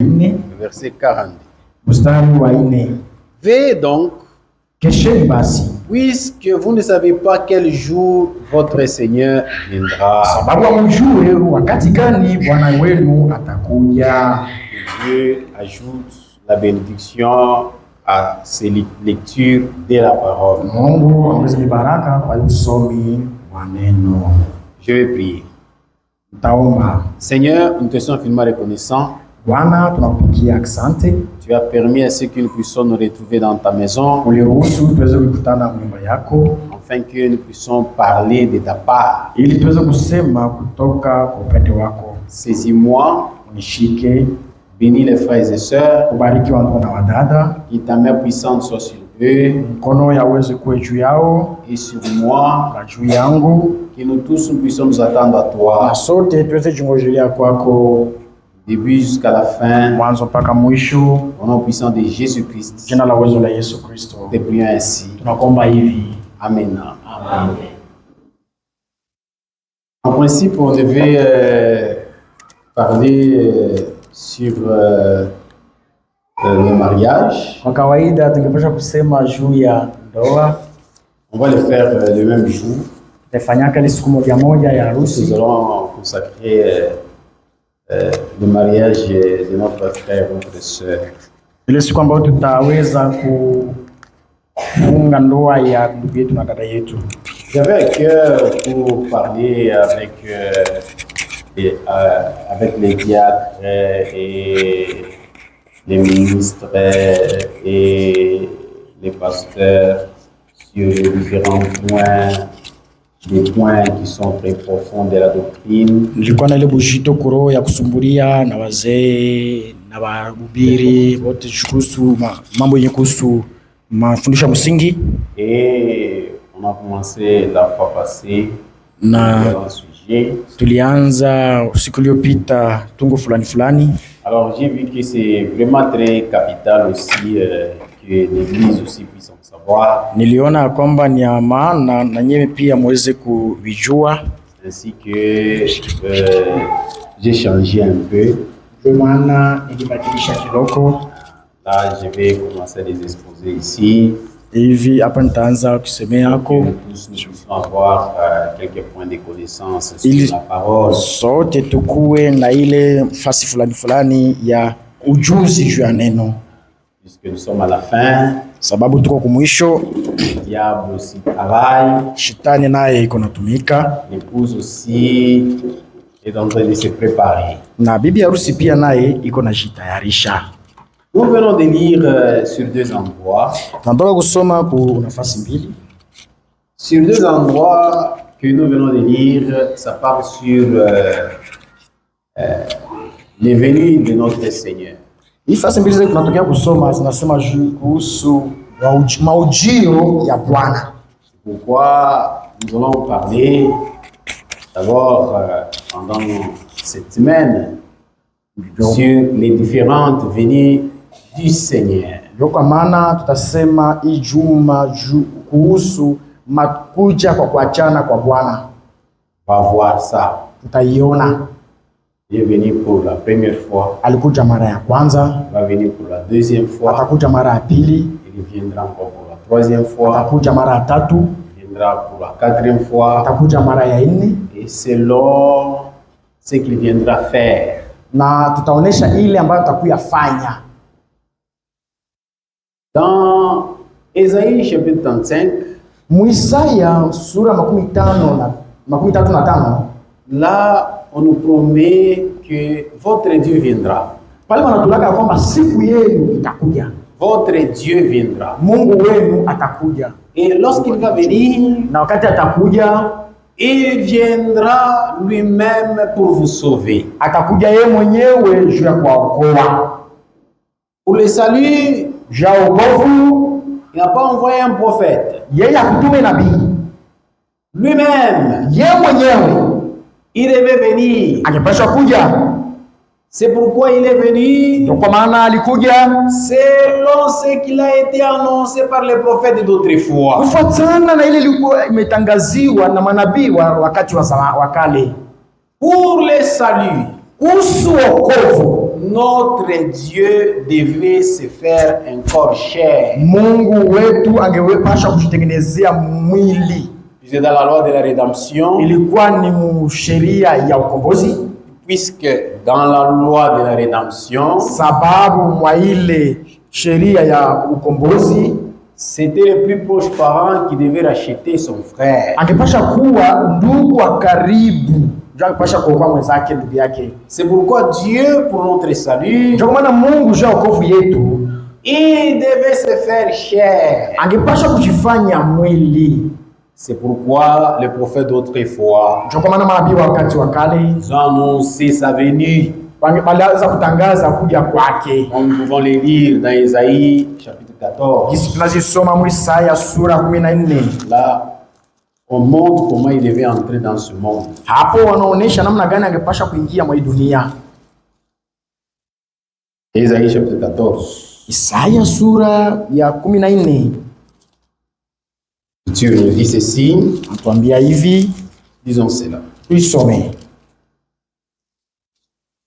Verset 40. Mstari wa 4. Veillez donc, Kesheni basi, puisque vous ne savez pas quel jour votre Seigneur viendra. sababu hamjui wakati gani Bwana wenu atakuja. Dieu ajoute la bénédiction à ces lectures de la parole. Mungu ongeze baraka kwa usomi wa neno. Je vais prier. Taomba. Seigneur, nous te sommes infiniment reconnaissants. Bwana, tunakupigia asante. Tu as permis à ce que nous puissions nous retrouver dans ta maison, Uliruhusu tuweze kukutana nyumba yako afin que nous puissions parler de ta part. ili tuweze kusema kutoka kwa upande wako. Saisis-moi, Unishike, bénis les frères et sœurs, kubariki wandugu na wadada, que ta main puissante soit sur eux mkono yaweze kuwa juu yao et sur moi, na juu yangu, que nous tous nous puissions nous attendre à toi, na sote tuweze jingojelea kwako du début jusqu'à la fin, mwanzo mpaka mwisho. au nom puissant de Jésus-Christ. Jina la uwezo la Yesu Kristo Te prions ainsi. tunakomba hivi. Amen. Amen. En principe, on devait parler sur le mariage. Kwa kawaida tungepasha kusema juu ya ndoa. On va le faire le même jour. Tutafanyaka ile siku moja moja ya Nous harusi. allons consacrer le mariage de notre frère, notre sœur. Ile siku ambayo tutaweza kufunga ndoa ya ndugu yetu na dada yetu. J'avais à cœur pour parler avec les diacres et les ministres et les pasteurs sur les différents points, des points qui sont très profonds de la doctrine. Nilikuwa na ile bushito kuro ya kusumbulia na wazee na wahubiri wote kuhusu mambo yenye kuhusu mafundisho msingi, Et on a commencé la fois passée na un sujet. tulianza siku iliyopita tungo fulani fulani. Alors j'ai vu que c'est vraiment très capital aussi que l'Église aussi puisse en savoir, Niliona kwamba ni ya maana na nyewe pia muweze kuvijua. ainsi que j'ai changé un peu. Ndio maana nilibadilisha kidogo Là, je vais commencer à les exposer ici. hivi. Hapa nitaanza kusemea Que yako nous tous nous puissions avoir quelques points de connaissance ili sur la parole. sote tukuwe na ile fasi fulani fulani ya ujuzi juu ya neno, Puisque nous sommes à la fin, sababu tuko kumwisho. le diable aussi travaille, Shetani naye iko natumika l'épouse aussi est en train de se préparer. na bibi harusi pia naye iko najitayarisha. Nous venons de lire sur deux endroits. Tunatoka kusoma ku nafasi mbili. Sur deux endroits que nous venons de lire, ça parle sur les venues de notre Seigneur. Hii fasi mbili zetu tunatokea kusoma zinasema juu kuhusu maujio ya Bwana. Pourquoi nous allons parler d'abord pendant cette semaine sur les différentes venues du Seigneur. Ndio kwa maana tutasema hii juma kuhusu makuja kwa kuachana kwa Bwana. On va voir ça. Tutaiona. Il est venu pour la première fois, Alikuja mara ya kwanza, il va venir pour la deuxième fois, atakuja mara ya pili, il viendra encore pour la troisième fois, atakuja mara ya tatu, il viendra pour la quatrième fois, atakuja mara ya nne, et selon ce qu'il viendra faire. na tutaonesha ile ambayo tutakuyafanya. Dans Ésaïe chapitre 35, Muisaya sura 35, là on nous promet que votre Dieu viendra. pale wanatulaka kwamba siku yenu itakuja, Votre Dieu viendra. Mungu wenu atakuja, Et lorsqu'il va venir, na wakati atakuja, il viendra lui-même pour vous sauver. atakuja yeye mwenyewe juu ya kuwaokoa. Pour le salut, Juu ya wokovu, il n'a pas envoyé un prophète. yeye akutume nabii, Lui-même, yeye mwenyewe il devait venir. angepaswa kuja. C'est pourquoi il est venu Ndio kwa maana alikuja selon ce qu'il a été annoncé par les prophètes d'autrefois. kufuatana na ile ilikuwa imetangaziwa na manabii wa wakati wa kale. Pour le salut, Kuhusu wokovu, notre Dieu devait se faire un corps chair. Mungu wetu angewepasha kujitengenezea mwili. C'est dans la loi de la rédemption. Ilikuwa ni sheria ya ukombozi. Puisque dans la loi de la rédemption, sababu mwa ile sheria ya ukombozi, c'était le plus proche parent qui devait racheter son frère. Angepasha kuwa ndugu wa karibu, ndio angepasha kuokoa mwenzake, ndugu yake. C'est pourquoi Dieu, pour notre salut, ndio maana Mungu juu ya wokovu yetu, il devait se faire chair. Angepasha kujifanya mwili. C'est pourquoi les prophètes d'autrefois ndio maana manabii wakati wa kale ont annoncé sa venue. Walianza kutangaza kuja kwake. Nous pouvons les lire dans Isaïe chapitre 14. Jinsi tunazisoma mu Isaya sura 14. Là, on montre comment il devait entrer dans ce monde. Hapo wanaonesha namna gani angepasha kuingia mwa dunia. Isaïe chapitre 14. Isaya sura ya 14. Dieu nous dit ceci. Atuambia hivi, disons cela. Tuisome.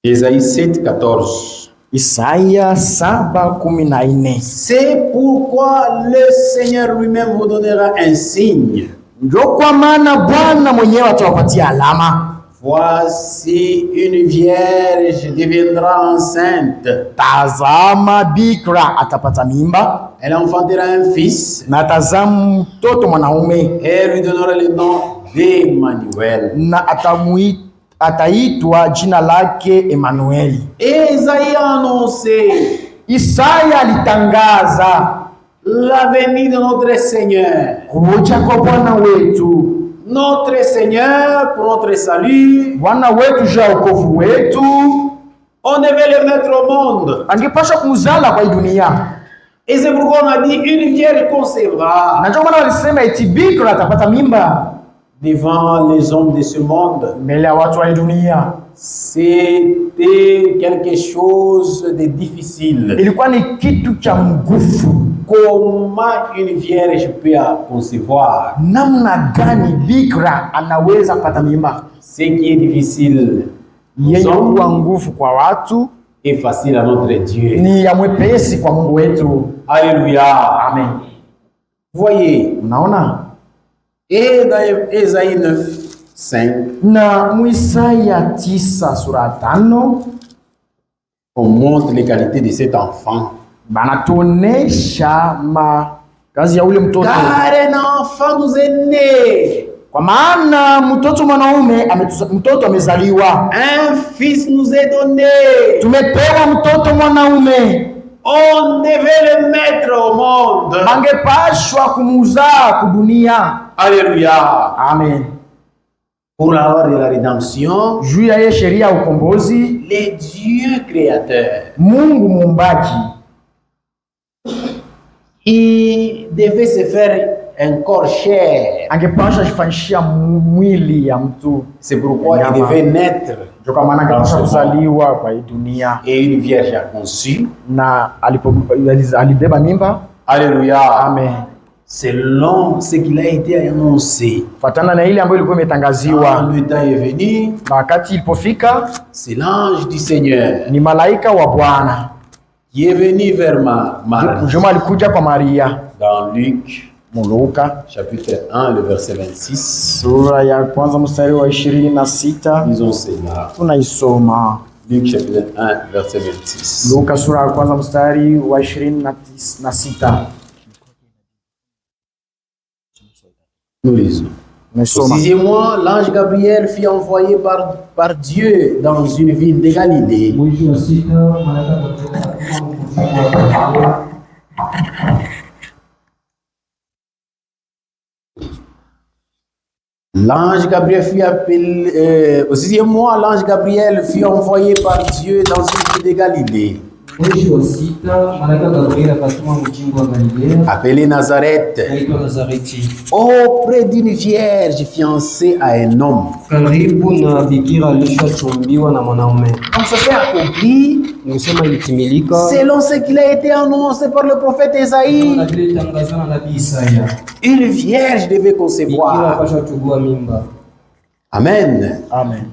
Isaïe 7:14. Isaya 7:14. C'est pourquoi le Seigneur lui-même vous donnera un signe. Ndio kwa maana Bwana mwenyewe atawapatia alama. Voici une vierge deviendra enceinte. Tazama bikira atapata mimba. Elle enfantera un fils. Na tazama mtoto mwanaume. Et lui donnera le nom d'Emmanuel. Na ataitwa jina lake Emmanuel. Isaïe a annoncé. Isaya alitangaza la venue de notre Seigneur. Kuja kwa Bwana wetu. Notre Seigneur pour notre salut. Bwana wetu juu ya wokovu wetu. On devait le mettre au monde. Angepasha kumzala kwa dunia. Et c'est pourquoi on a dit une vierge concevra. Na ndio maana walisema eti bikira atapata mimba devant les hommes de ce monde. Mbele ya watu wa dunia. C'était quelque chose de difficile. Ilikuwa ni kitu cha nguvu. Comment une vierge peut concevoir? Namna gani bikira anaweza pata mimba? Ce qui est difficile yenye kuwa nguvu kwa watu est facile à notre Dieu. Ni ya mwepesi kwa Mungu wetu. Alléluia. Amen. Voyez, unaona? Et dans Isaïe 9:5 na Isaya 9 sura 5 on montre les qualités de cet enfant. Banatuonesha kazi ya ule mtoto. Car un enfant nous est né. Kwa maana mtoto mwanaume mtoto amezaliwa. Un fils nous est donné. Tumepewa mtoto mwanaume. On devait le mettre au monde. Angepashwa kumuzaa kudunia. Alléluia. Amen. Pour la loi de la rédemption, juu ya ye sheria ya ukombozi, le Dieu créateur, Mungu muumbaji, il devait se faire un corps chair. Angepasha jifanyishia mwili ya mtu. C'est pourquoi il devait naître. Ndio kwa maana angepasha kuzaliwa kwa hii dunia. Et une vierge a conçu. Na alibeba mimba. Alléluia. Amen. Selon ce qu'il a été annoncé. Fatana na ile ambayo ilikuwa imetangaziwa. Le temps est venu. Na wakati ilipofika, c'est l'ange du Seigneur. Ni malaika wa Bwana. Qui est venu vers Marie. Juma alikuja kwa Maria. Dans Luc. Luka chapitre 1 le verset 26. Sura ya kwanza mstari wa 26. Disons cela. Tunaisoma. Luc chapitre 1 verset 26. Luka sura ya kwanza mstari wa 26. Nous lisons. Au 6e mois, l'ange Gabriel fut envoyé par Dieu dans une ville de Galilée. L'ange Gabriel fut appelé au 6e mois, l'ange Gabriel fut envoyé par Dieu dans une ville de Galilée. Appelé Nazareth, auprès d'une vierge fiancée à un homme. Donc ça s'est accompli selon ce qu'il a été annoncé par le prophète Isaïe. Une vierge devait concevoir. Amen. Amen.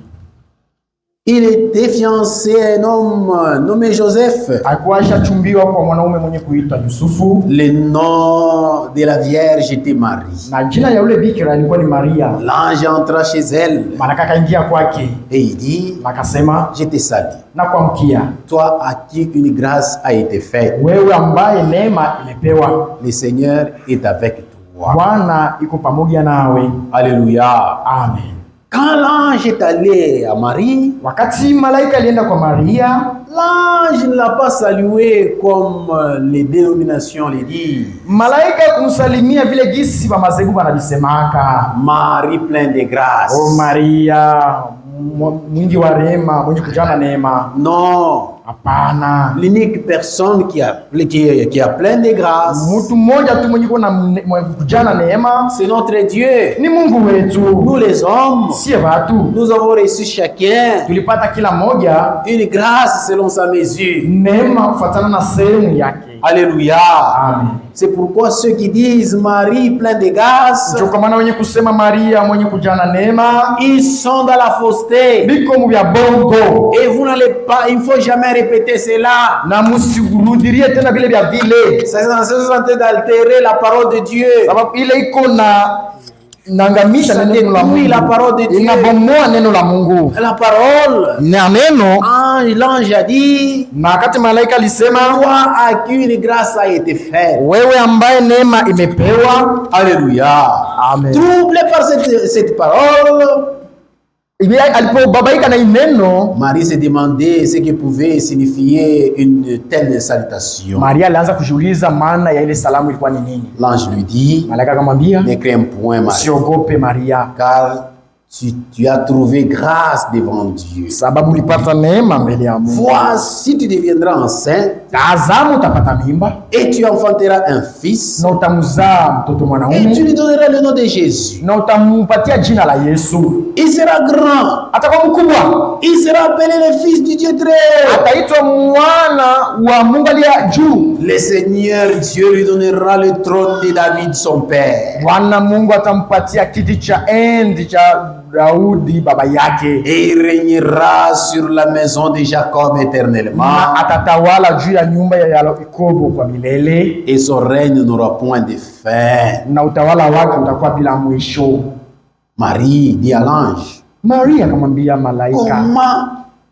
Il était fiancé à un homme nommé Joseph. Alikuwa ashachumbiwa kwa mwanaume mwenye kuitwa Yusufu. Le nom de la Vierge était Marie. Na jina ya ule bikira ilikuwa ni Maria. L'ange entra chez elle. Malaika akaingia kwake. Et il dit, akasema, je te salue. Na kuamkia, toi à qui une grâce a été faite. Wewe ambaye neema imepewa. Le Seigneur est avec toi. Bwana iko pamoja nawe. Alléluia. Amen. Quand l'ange est allé à Marie, wakati malaika alienda kwa Maria, l'ange ne l'a pas salué comme les dénominations le disent. Malaika kumsalimia vile gisi wa mazebu wanabisemaka. Marie pleine de grâce. Oh Maria, mwingi wa rehema, mwenye kujana neema. Non. Hapana. L'unique personne qui a plein de grâce, mtu mmoja tu mwenye kujana neema, c'est notre Dieu. Ni Mungu wetu. Nous les hommes, si watu, nous avons reçu chacun tulipata kila moja une grâce selon sa mesure. Neema kufuatana na sehemu yake. Alléluia. Amen. C'est pourquoi ceux qui disent Marie pleine de grâce, wenye kusema Maria mwenye kujana neema, ils sont dans la fausseté. Biko mu ya bongo. Et vous n'allez pas, il faut jamais répéter cela. Na musirudirie tena vile vya vile. C'est en train d'altérer la parole de Dieu. Sababu ile iko na nangamisha neno la Mungu. La parole de Dieu. Inabomoa neno la Mungu. La parole. Na neno. L'ange a dit. Na wakati malaika alisema, toi à qui une grâce a été faite. Wewe ambaye neema imepewa. Alléluia. Amen. Troublé par cette parole, Marie se demandait ce que pouvait signifier une telle salutation. L'ange lui dit, ne crains point Marie, car tu as trouvé grâce devant Dieu. Voici, tu deviendras enceinte et tu enfanteras un fils et tu lui donneras le nom de Jésus. Il sera grand. Il sera appelé le fils du Dieu très haut. Le Seigneur Dieu lui donnera le trône de David son père. Et il régnera sur la maison de Jacob éternellement. Et son règne n'aura point de fin. Marie dit à l'ange, comment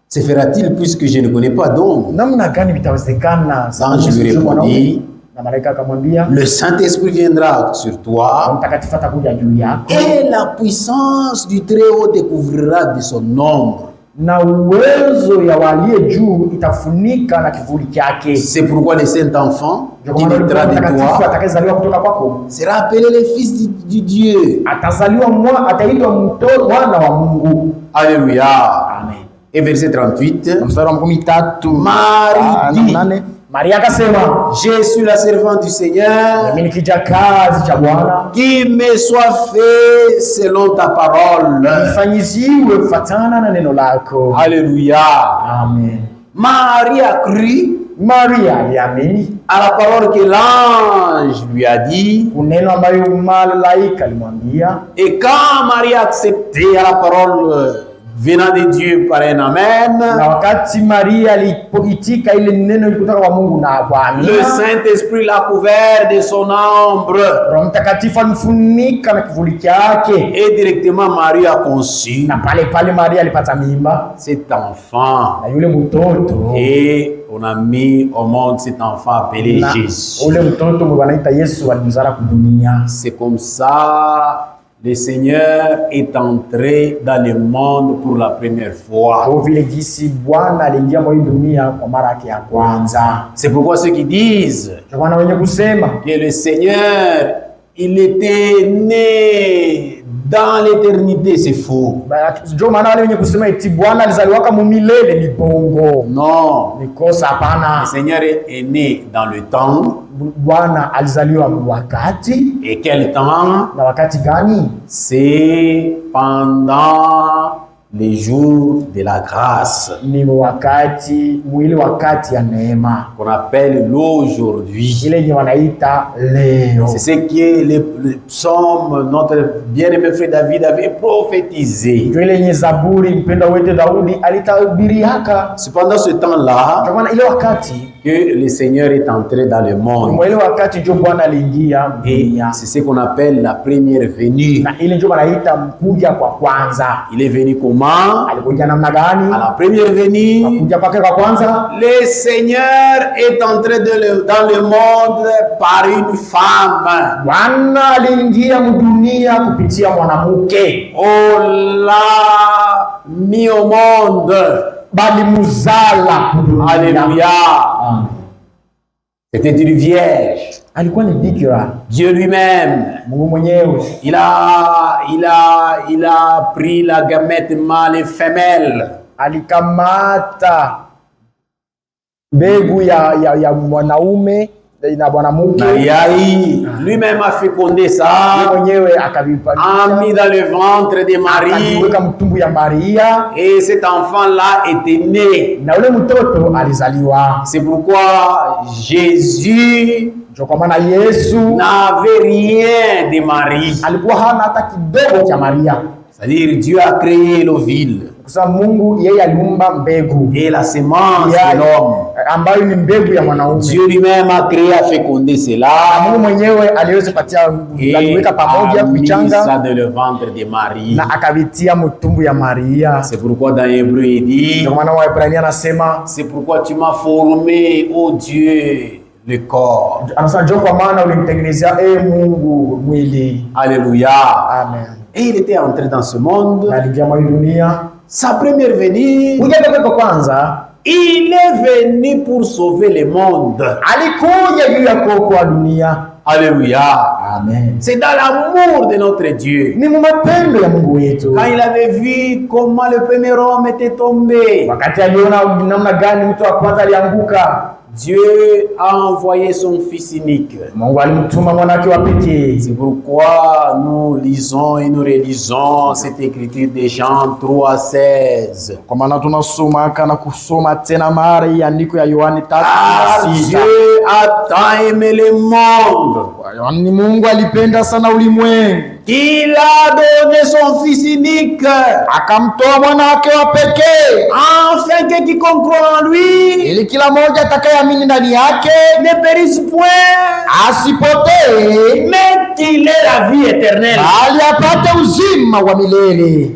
se fera-t-il puisque je ne connais pas d'homme? L'ange lui répondit, le Saint-Esprit viendra sur toi et la puissance du Très-Haut te couvrira de son ombre. C'est pourquoi le Saint-Enfant qui naîtra de toi sera appelé le Fils du Dieu. Alléluia. Amen. Et verset 38, Marie dit, je suis la servante du Seigneur, qu'il me soit fait selon ta parole. Alléluia. Amen. Marie a cru à la parole que l'ange lui a dit. Et quand Marie a accepté à la parole venant de Dieu par un amen, le Saint-Esprit l'a couvert de son ombre. Et directement Marie a conçu cet enfant. Et on a mis au monde cet enfant appelé Jésus. C'est comme ça le Seigneur est entré dans le monde pour la première fois. C'est pourquoi ceux qui disent que le Seigneur, il était né dans l'éternité, c'est faux. Non. Le Seigneur est né dans le temps. Et quel temps? C'est pendant les jours de la grâce, ni wakati mwili wakati ya neema qu'on appelle l'aujourd'hui. ile yenye wanaita leo. C'est ce que le psaume, notre bien-aimé frère David avait prophétisé. Ndio ile yenye Zaburi mpendwa wetu Daudi alitabiriaka. Cependant ce temps-là, Kwa maana ile wakati que le Seigneur est entré dans le monde. ile wakati ndio Bwana aliingia Et dunia. c'est ce qu'on appelle la première venue. Na ile ndio wanaita mkuja kwa kwanza. Il est venu comment? Alikuja namna gani? À la première venue, Kuja kwake kwa kwanza, le Seigneur est entré dans le monde par une femme. Bwana aliingia mdunia kupitia mwanamke. On l'a mis au monde. Bali muzala mdunia. Alléluia. C'était une vierge. Alikuwa ni bikira. Dieu lui-même, Mungu mwenyewe il a pris la gamète mâle et femelle. alikamata mbegu ya mwanaume na mwanamke. Lui-même a fécondé ça, Mwenyewe a akavipatia, mis dans le ventre de Marie, akaviweka mtumbu ya Maria, et cet enfant-là était né. na ule mtoto alizaliwa. C'est pourquoi Jésus Ndio kwa maana Yesu n'avait rien de Marie. alikuwa hana hata kidogo cha Maria. C'est-à-dire Dieu a créé l'ovule Kwa Mungu yeye aliumba mbegu et la semence de l'homme. ambayo ni mbegu ya mwanaume. Dieu lui-même a créé, a fécondé cela. Mungu mwenyewe aliweza kupatia, aliweka pamoja kuichanga ça dans le ventre de Marie. na akavitia mtumbu ya Maria. C'est pourquoi dans Hébreu il dit, Ndio maana Waebrania anasema, c'est pourquoi tu m'as formé, ô Dieu, le corps. anasema ndio kwa maana ulimtengenezea Mungu mwili. Alléluia. Amen. Et il était entré dans ce monde. Aliingia mwa dunia. Sa première venue, Kuja kwa kwanza, il est venu pour sauver le monde. alikuja juu ya kuokoa dunia. Alléluia. Amen. C'est dans l'amour de notre Dieu. Ni mapendo ya Mungu wetu. Quand il avait vu comment le premier homme était tombé, Wakati aliona namna gani mtu wa kwanza alianguka, Dieu a envoyé son Fils unique. Mungu alimtuma mwanake wa pekee. C'est pourquoi nous lisons et nous relisons cette écriture de Jean 3:16. Kwa maana tunasoma kana kusoma tena mara hii andiko ya Yohani 3:6. Dieu a tant aimé le monde Yaani Mungu alipenda sana ulimwengu, qu'il a donné son Fils unique, akamtoa mwanake wa pekee, afin que quiconque croit en lui ili kila mmoja atakayeamini ndani yake ne périsse point, asipotee, mais qu'il ait la vie éternelle. bali apate uzima wa milele.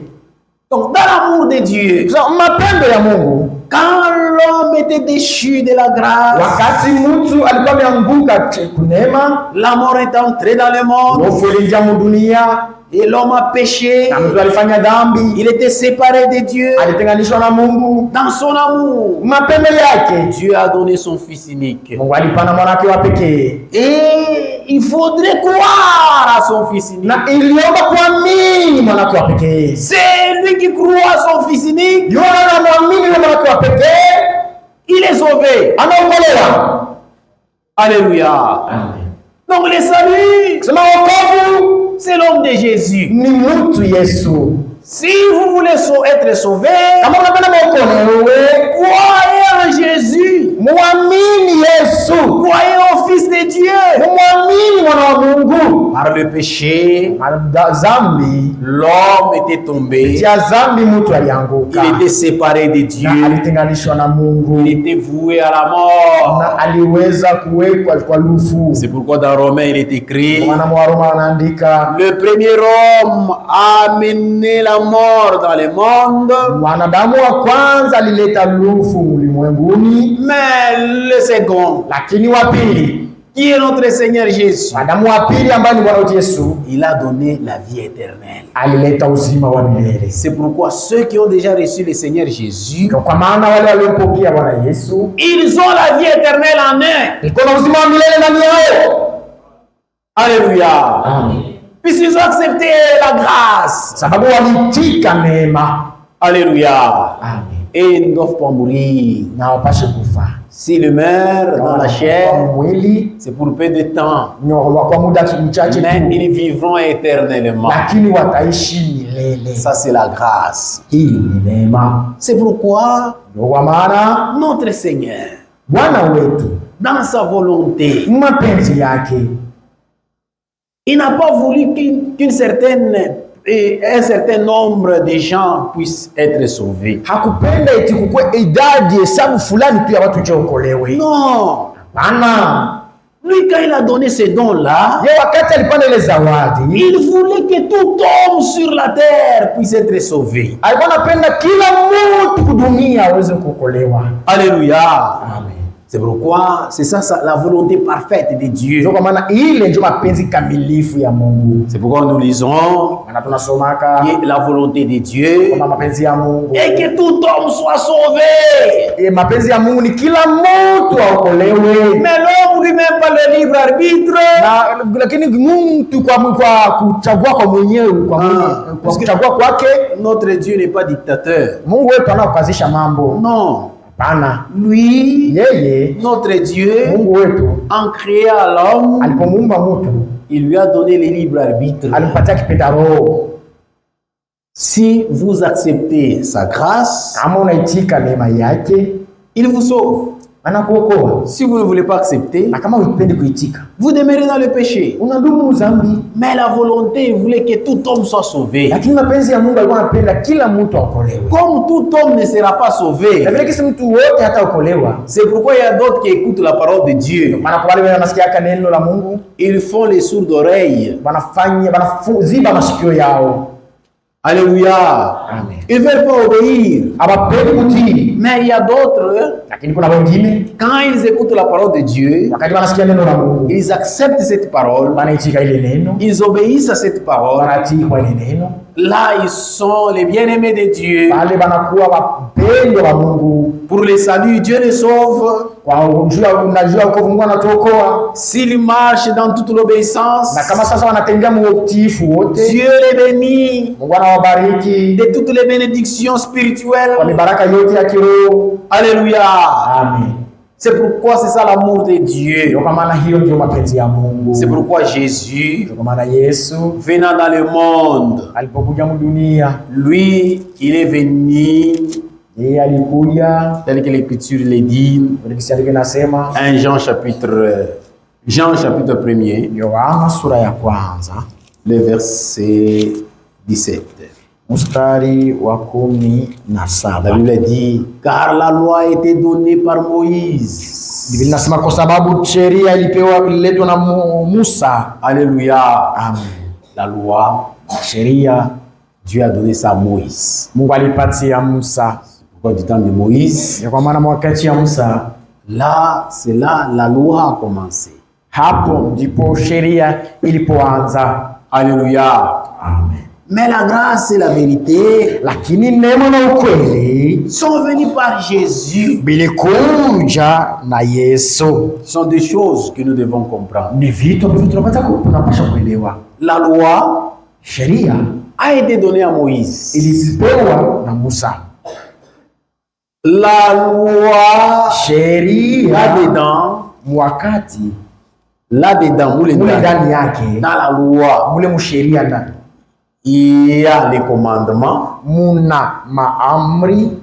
Donc dans l'amour de Dieu, Mapendo ya Mungu, quand l'homme était déchu de la grâce, wakati mtu alikuwa ameanguka kunema, la mort est entrée dans le monde hofu ilijaa dunia, et l'homme a péché. na mtu alifanya dhambi, Il était séparé de Dieu. alitenganishwa na Mungu. Dans son amour, Mapendo yake, Dieu a donné son Fils unique. Mungu alipana mwanake wa pekee, Et il faudrait croire à son Fils unique. na iliomba kuamini mwanake wa pekee. C'est lui qui croit à son Fils unique, Yule anamwamini yule mwanake wa pekee, il est sauvé. anaokolewa. Alléluia. Amen. Donc le salut, Sema wokovu c'est l'homme de Jésus. ni mtu Yesu. Si vous voulez être sauvé, Kama unapenda kuokolewa, croyez en Jésus. muamini Yesu, Croyez au Fils de Dieu. muamini mwana wa Mungu. Par le péché, Zambi, l'homme était tombé. tia zambi mtu alianguka, Il était séparé de Dieu. na alitenganishwa na Mungu, Il était voué à la mort. na aliweza kuwekwa kwa lufu. C'est pourquoi dans Romains il est écrit, Mwana wa Roma anaandika, le premier homme a amené la mort dans le monde, mwanadamu wa kwanza alileta lufu ulimwenguni, mais le second, lakini wa pili, qui est notre Seigneur Jésus, mwanadamu wa pili ambaye ni Bwana wetu Yesu, il a donné la vie éternelle. alileta uzima wa milele. C'est pourquoi ceux qui ont déjà reçu le Seigneur Jésus, Kwa maana wale waliompokea Bwana Yesu, ils ont la vie éternelle en eux. iko na uzima wa milele ndani yao. Alléluia. Amen. Puisqu'ils ont accepté la grâce. Sababu walitika neema. Alléluia. Amen. et ils ne doivent pas mourir. na hawapaswi kufa. S'ils meurent dans la chair, Kwa mwili c'est pour peu de temps, ni kwa muda mchache mais tu, ils vivront éternellement. lakini wataishi milele. Ça, c'est la grâce. Hii ni neema. C'est pourquoi Ndio kwa maana notre Seigneur, Bwana wetu dans sa volonté, mapenzi yake il n'a pas voulu qu'un certain nombre de gens puissent être sauvés. hakupenda eti kukue idadi hesabu fulani tu ya watu jiokolewe. Non. Hapana. Lui, quand il a donné ces dons-là, Ye wakati alipanda ile zawadi, il voulait que tout homme sur la terre puisse être sauvé. alikuwa anapenda kila mtu kudunia aweze kuokolewa. Alléluia. Amen. C'est pourquoi c'est ça la volonté parfaite de Dieu. Ndio kwa maana ile ndio mapenzi kamilifu ya Mungu. C'est pourquoi nous lisons Maana tunasomaka la volonté de Dieu kwa mapenzi ya Mungu. et que tout homme soit sauvé. Mapenzi ya Mungu ni kila mtu aokolewe. Mais l'homme lui-même par le libre arbitre. Na lakini mtu kwa kuchagua kwa mwenyewe kwa kuchagua kwake. Notre Dieu n'est pas dictateur. Mungu wetu anakazisha mambo. Non. Hapana. Lui, Yeye notre Dieu, Mungu wetu en créant l'homme, alipomuumba mtu, il lui a donné le libre arbitre. alimpatia kipenda roho. Si vous acceptez sa grâce, Kama unaitika neema yake, il vous sauve. anakuokoa. Si vous ne voulez pas accepter, Na kama upendi kuitika, vous demeurez dans le péché. unadumu dhambi. Mais la volonté voulait que tout homme soit sauvé. Lakini mapenzi ya Mungu alikuwa anapenda kila mtu aokolewe. Comme tout homme ne sera pas sauvé, Na vile kisi mtu wote hataokolewa. c'est pourquoi il y a d'autres qui écoutent la parole de Dieu. Maana kwa wale wanasikia neno la Mungu, Ils font les sourds d'oreilles. wanaziba masikio yao. Alléluia. Amen. Ils ne veulent pas obéir. Hawapendi kutii. Mais il y a d'autres, Lakini kuna wengine quand ils écoutent la parole de Dieu, wakati wanasikia neno la Mungu, ils acceptent cette parole, wanaitika ile neno, ils obéissent à cette parole. wanatii kwa ile neno. Là, ils sont les bien-aimés de Dieu. Pale wanakuwa wapendwa wa Mungu. Pour le salut, Dieu les sauve. Kwa unajua uko Mungu anatuokoa. S'ils marchent dans toute l'obéissance, Na kama sasa wanatembea muutifu wote, Dieu les bénit Mungu anawabariki de toutes les bénédictions kwa spirituelles. mibaraka yote ya kiroho. Alléluia. Amen. C'est pourquoi c'est ça l'amour de Dieu. Ndio kwa maana hiyo ndio mapenzi ya Mungu. C'est pourquoi Jésus, Ndio kwa maana Yesu venant dans le monde, alipokuja mdunia, lui, il est venu, yeye alikuja tel que l'Écriture le dit, Kiswahili nasema 1 Jean chapitre 1er, Yohana sura ya kwanza le verset 17. mstari wa 17. La Bible dit, car la loi a été donnée par Moïse. Biblia inasema kwa sababu sheria ililetwa na Musa. Alléluia. Amen. La loi, Sheria Dieu a donné ça à Moïse. Mungu alipatia Musa. Pourquoi du temps de Moïse? Kwa maana wakati ya Musa, Là, c'est là la loi a commencé. hapo ndipo sheria ilipoanza. Alléluia. Amen. Mais la grâce et la vérité Lakini neema na ukweli sont venus par Jésus. bilikuja na Yesu. Ce sont des choses que nous devons comprendre. Ni vitu ambavyo tunapaswa kuelewa. La loi Sheria a été donnée à Moïse. ilipewa na Musa. La loi, Sheria là-dedans, wakati là-dedans, mule ndani yake, dans la loi, mule musheria ndani il y a les commandements, muna maamri,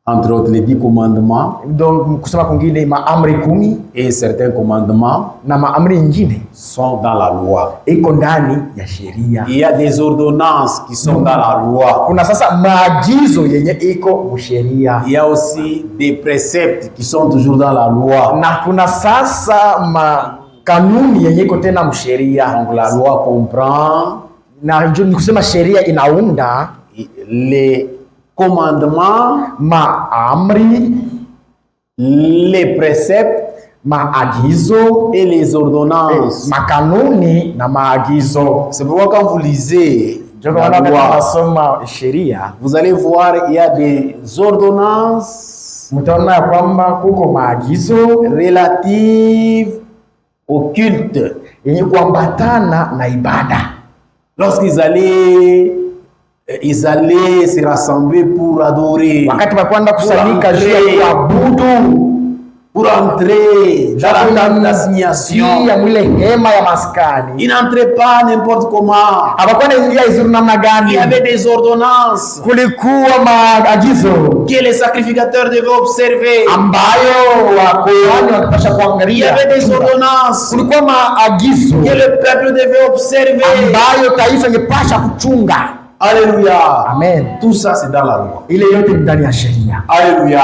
entre autres les 10 commandements, donc kusema kwingine maamri 10 et certains commandements na maamri nyingine sont dans la loi. iko ndani ya sheria. Il y a des ordonnances qui sont dans la loi. Kuna sasa maagizo yenye iko msheria. Il y a aussi des préceptes qui sont toujours dans la loi. Na kuna sasa kanuni yenye iko tena msheria. Donc la loi comprend, na ni kusema sheria inaunda les commandements, maamri, les préceptes, maagizo et les ordonnances. makanuni na maagizo. C'est pourquoi quand vous lisez la loi, sheria, vous allez voir il y a des ordonnances mtaona ya kwamba kuko maagizo relatives au culte yenye kuambatana na ibada. Lorsqu'ils allaient ils allaient se rassembler pour adorer, wakati wakwenda kusanyika juu ya kuabudu, pour entrer dans l'assignation. ya mwile hema ya maskani. Ils n'entraient pas n'importe comment. Hawakwenda ingia izuru namna gani. Il y avait des ordonnances Kulikuwa maagizo que les sacrificateurs devaient observer. ambayo wakoani wakipasha Il y kuangalia. avait des ordonnances Kulikuwa maagizo que le peuple devait observer. ambayo taifa ingepasha kuchunga. Alléluia. Amen. Tout ça, c'est dans la loi. Ile yote ni ndani ya sheria. Alléluia.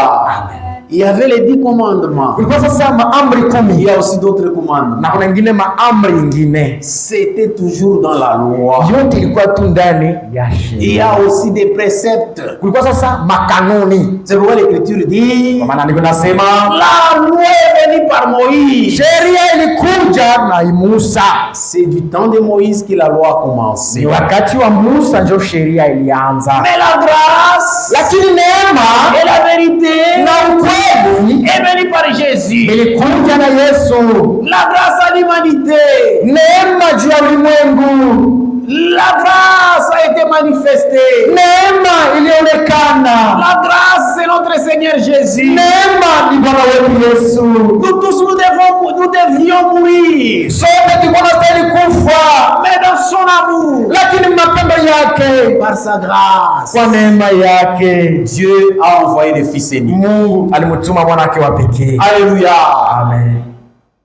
Il y avait les 10 commandements. Kulikuwa sasa maamri Il 10 y a aussi d'autres commandements. na kuna ingine maamri ingine. C'était toujours dans la loi. Yote ilikuwa tu ndani ya Il y sheria. a aussi des préceptes. Kulikuwa sasa makanuni. C'est pourquoi l'Écriture dit Kwa maana ndiko nasema la loi est venue par Moïse. sheria ilikuja na Musa. C'est du temps de Moïse que la loi a commencé. Ni wakati wa Musa ndio sheria ilianza. Mais la grâce Lakini neema et la vérité na ukweli est venue par Jésus. ilikuja na Yesu. La grâce à l'humanité. Neema juu ya ulimwengu. La grâce a été manifestée. Neema ilionekana. La grâce, c'est notre Seigneur Jésus. Neema ni Bwana wetu Yesu. Nous tous, nous devions mourir. Sote tulikuwa tunastahili kufa, Mais dans son amour, lakini mapendo yake, par sa grâce, kwa neema yake, Dieu a envoyé le Fils unique. Mungu alimtuma mwana wake wa pekee. Alléluia. Amen.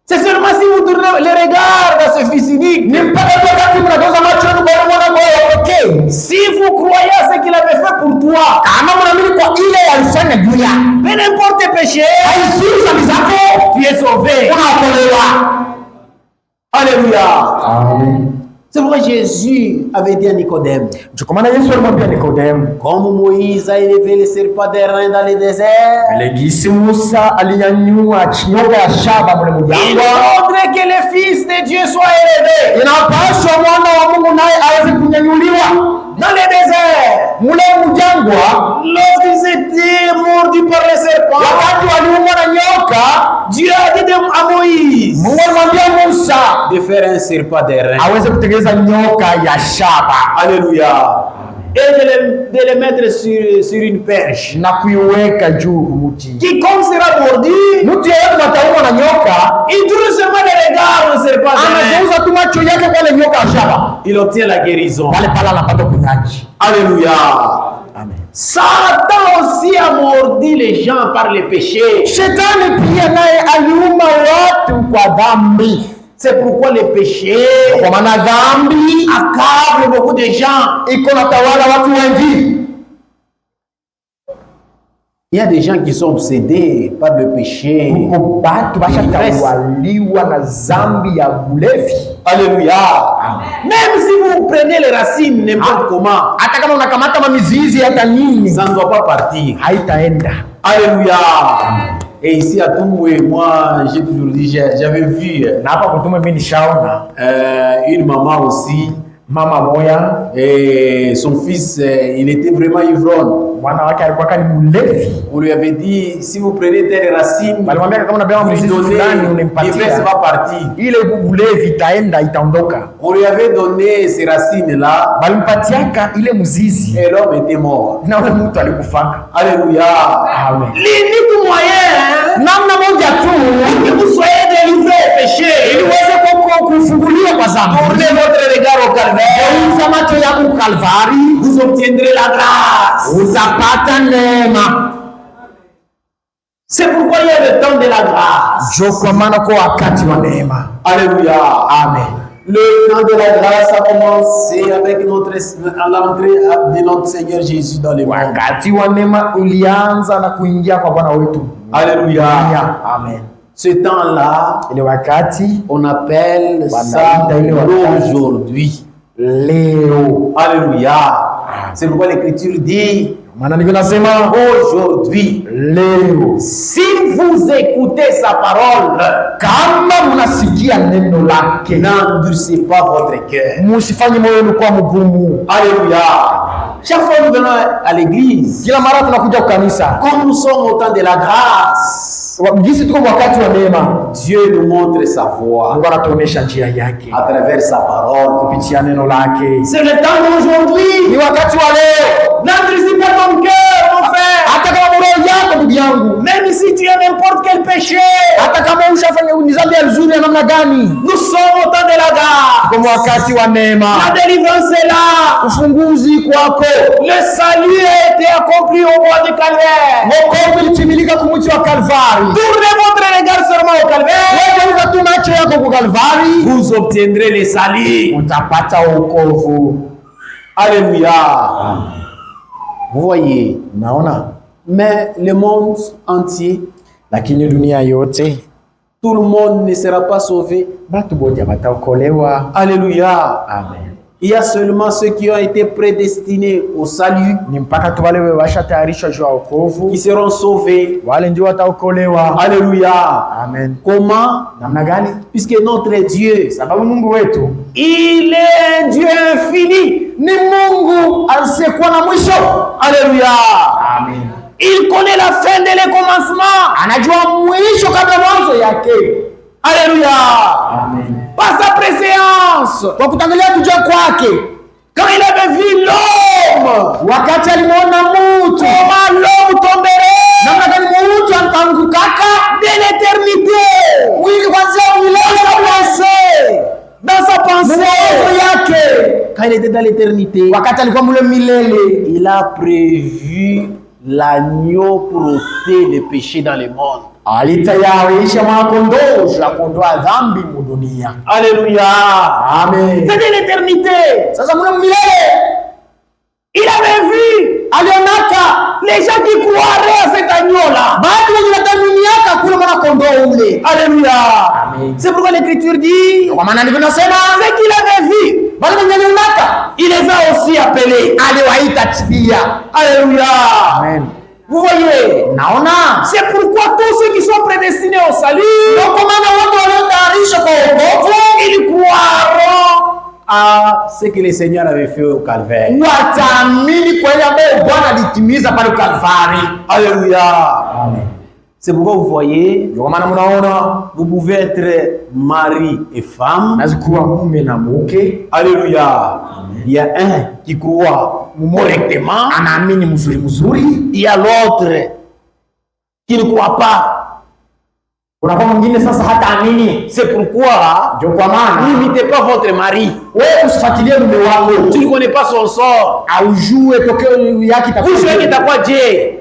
C'est seulement si vous tournez les regards dans ce Fils unique, Ni mpaka wakati mnageuza macho yenu kwa mwana wake wa pekee. si vous croyez à ce qu'il avait fait pour toi, Kama mnaamini kwa ile alifanya juu yako, peu n'importe péché, haizuri dhambi zako, tu es sauvé. unaokolewa. Alléluia. Amen. C'est pourquoi Jésus avait dit à Nicodème, Kwa maana Yesu alimwambia Nikodemo, comme Moïse a élevé le serpent d'airain dans le désert, vile gisi Musa alinyanyua nyoka ya shaba mule il mjangwa, faudrait que le Fils de Dieu soit élevé inapaswa mwana wa Mungu naye aweze kunyanyuliwa dans le désert. mule mjangwa. Lorsqu'ils étaient mordus par le serpent, Wakati waliumwa na nyoka, Dieu a dit à Moïse Mungu alimwambia Musa de faire un serpent d'airain. aweze kutengeneza nyoka ya shaba Alléluia. Et de le mettre sur une perche. na kuiweka juu mti. Quiconque sera mordu, Mtu yeyote ataumwa na nyoka, il tourne seulement le regard au serpent d'airain. anageuza tu macho yake kwa ile nyoka ya shaba, Il obtient la guérison. pale pale anapata kunyaji. Alléluia. Amen. Satan aussi a mordu les gens par le péché. Shetani pia naye aliuma watu kwa dhambi. C'est pourquoi le péché Kwa maana dhambi accable beaucoup de gens. iko na tawala watu wengi. Il y a des gens qui sont obsédés par le péché. Kuko batu bashatawaliwa na dhambi ya ulevi. Alléluia. Même si vous prenez les racines n'importe comment, Hata kama unakamata mamizizi hata nini, ça ne doit pas partir. haitaenda. Alléluia. Et ici à Toumoué, moi j'ai toujours dit, j'avais vu Na hapa kutume mimi nishaona une maman aussi, mama moya, et son fils, il était vraiment ivrogne. mwana wake alikuwa kani mlevi. On lui avait dit, si vous prenez telle racine, Walimwambia kama unabeba vous lui mzizi donnez, fulani l'ivresse unampatia, va partir. ile ulevi itaenda, itaondoka. On lui avait donné ces racines-là, Walimpatiaka ile mzizi et l'homme était mort. na ule mtu alikufaka. Alléluia. Amen. L'unique moyen Namna moja tu que vous soyez délivré au péché, ili uweze kufunguliwa kwa dhambi, tournez votre regard au calvaire, geuza macho yako Kalvari, vous obtiendrez la grâce. utapata neema. C'est pourquoi il y a le temps de la grâce. Jo, kwa maana kwa wakati wa neema. Alléluia. Amen. Le temps de la grâce a commencé avec l'entrée de notre Seigneur Jésus dans le monde. Wakati wa neema ulianza na kuingia kwa Bwana wetu. Alléluia. Amen. Ce temps-là, Ile wakati on appelle ça l'aujourd'hui. leo. Alléluia. C'est pourquoi l'Écriture dit Maana niko nasema aujourd'hui. leo. Si vous écoutez sa parole, Kama mnasikia neno lake, n'endurcissez pas votre cœur. musifanye moyo wenu kuwa mgumu. Alléluia. Chaque fois que nous venons à l'église, kila mara tunakuja kwa kanisa, comme nous sommes au temps de la grâce, jinsi tuko wakati wa neema, Dieu nous montre sa voie Mungu anatuonesha njia yake à travers sa parole. kupitia neno lake. C'est le temps d'aujourd'hui. Ni wakati wa leo. N'endurcis pas ton cœur, mon frère. Hata kama roho yako ndugu yangu, Même si tu as n'importe quel péché, hata kama ushafanya dhambi nzuri ya namna gani, nous sommes au temps de la grâce. kwa wakati wa neema. La délivrance est là. Ufunguzi kwako. Le salut a été accompli au bois du Calvaire. Wokovu ulitimilika kumti wa Kalvari. Tournez votre regard seulement au Calvaire. Wewe tu macho yako kwa Kalvari, Vous obtiendrez le salut. utapata wokovu. Alléluia. Vous voyez, Naona, mais le monde entier, lakini dunia yote tout le monde ne sera pas sauvé. batu bote bataokolewa. Alléluia. Amen. Il y a seulement ceux qui ont été prédestinés au salut Ni mpaka tu wale washatayarishwa juu ya wokovu, qui seront sauvés. wale ndio wataokolewa. Alléluia. Amen. Comment? Namna gani? Puisque notre Dieu, Sababu Mungu wetu il est un Dieu infini. ni Mungu asiyekuwa na mwisho. Alléluia. Amen. Il connaît la fin dès le commencement. Anajua mwisho kabla mwanzo yake. Alléluia. Amen. Par sa préséance, Kwa kutangulia kujua kwake, quand il avait vu l'homme, wakati alimuona mtu, comment l'homme tomberait namna gani mtu ankangukaka de l'éternité. mwili kwanzia milele Dans sa pensée, mawazo yake. quand il était dans l'éternité, Wakati alikuwa mule milele, il a prévu l'agneau pour ôter le péché dans le monde. alitayarisha mwanakondoo ya kuondoa dhambi mu dunia. Alléluia. Amen. C'est de l'éternité. Sasa mule milele Il avait vu alionaka les gens qui croiraient à cet agneau-là. batu wenye wataminiaka kule mwanakondoo ule. Alléluia. Amen. C'est pourquoi l'Écriture dit, Kwa maana ndivyo nasema, ce qu'il avait vu, bali wenye alionaka il les a aussi appelés. aliwaita tibia. Alléluia. Amen. Vous voyez, Naona c'est pourquoi tous ceux qui sont prédestinés au salut, ndio kwa maana watu waliotayarishwa kwa wokovu ils croiront à ce que le Seigneur avait fait au Calvaire. wataamini kwa ile ambayo Bwana alitimiza pale Kalvari. Alléluia. Amen. C'est pourquoi vous voyez, Ndio kwa maana mnaona vous pouvez être mari et femme. nazikuwa mume na mke. Alléluia. Il y a un qui croit correctement, Anaamini mzuri. il y a l'autre qui ne croit pas. Kuna kwa mwingine sasa hata amini. C'est pourquoi Ndio kwa maana n'imitez pas votre mari. wewe usifuatilie mume wako, Tu ne connais pas son sort. aujue tokeo yake Vous savez itakuwa. que t'as quoi Dieu.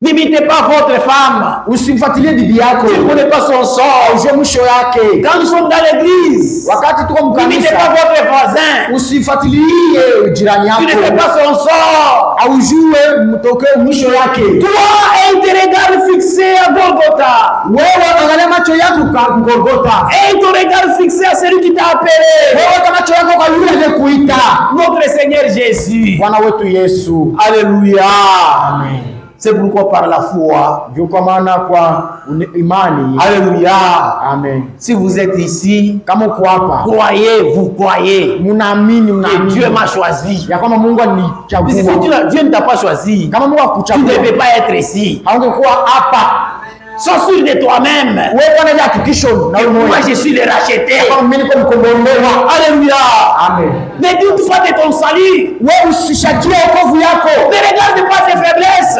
N'imitez pas votre femme. Usimfuatilie bibi yako, Tu ne connais pas son sort. aujue mwisho yake. Quand nous sommes dans l'église, Wakati tuko n'imitez pas mkanisa, votre voisin. usifuatilie jirani Tu ne sais yako, pas son sort. aujue mtokeo mwisho yake. Toi, et tes regards fixés à Golgotha. Wewe angalia macho yako kwa Golgotha. Et ton regard fixé à celui qui t'a appelé. Wewe kama macho yako kwa yule aliyekuita, Notre Seigneur Jésus. Bwana wetu Yesu. Alléluia. Amen. C'est pourquoi par la foi. Ndio kwa maana kwa imani. Alléluia. Amen. Si vous êtes ici, Kama uko hapa, croyez, vous croyez mnaamini, que Dieu m'a choisi. ya kwamba Mungu Mais si alinichagua. Dieu ne t'a pas choisi, Kama Mungu tu ne akuchagua, devais pas être ici. haungekuwa hapa. Sois sûr de toi-même. Wewe Bwana ndiye hakikisho na Et wewe moi, mmoja. je suis le racheté. Kama mimi niko mkombolewa. Alléluia. Amen. Ne doute pas de ton salut. Wewe usishakie wokovu yako. Ne regarde pas tes faiblesses.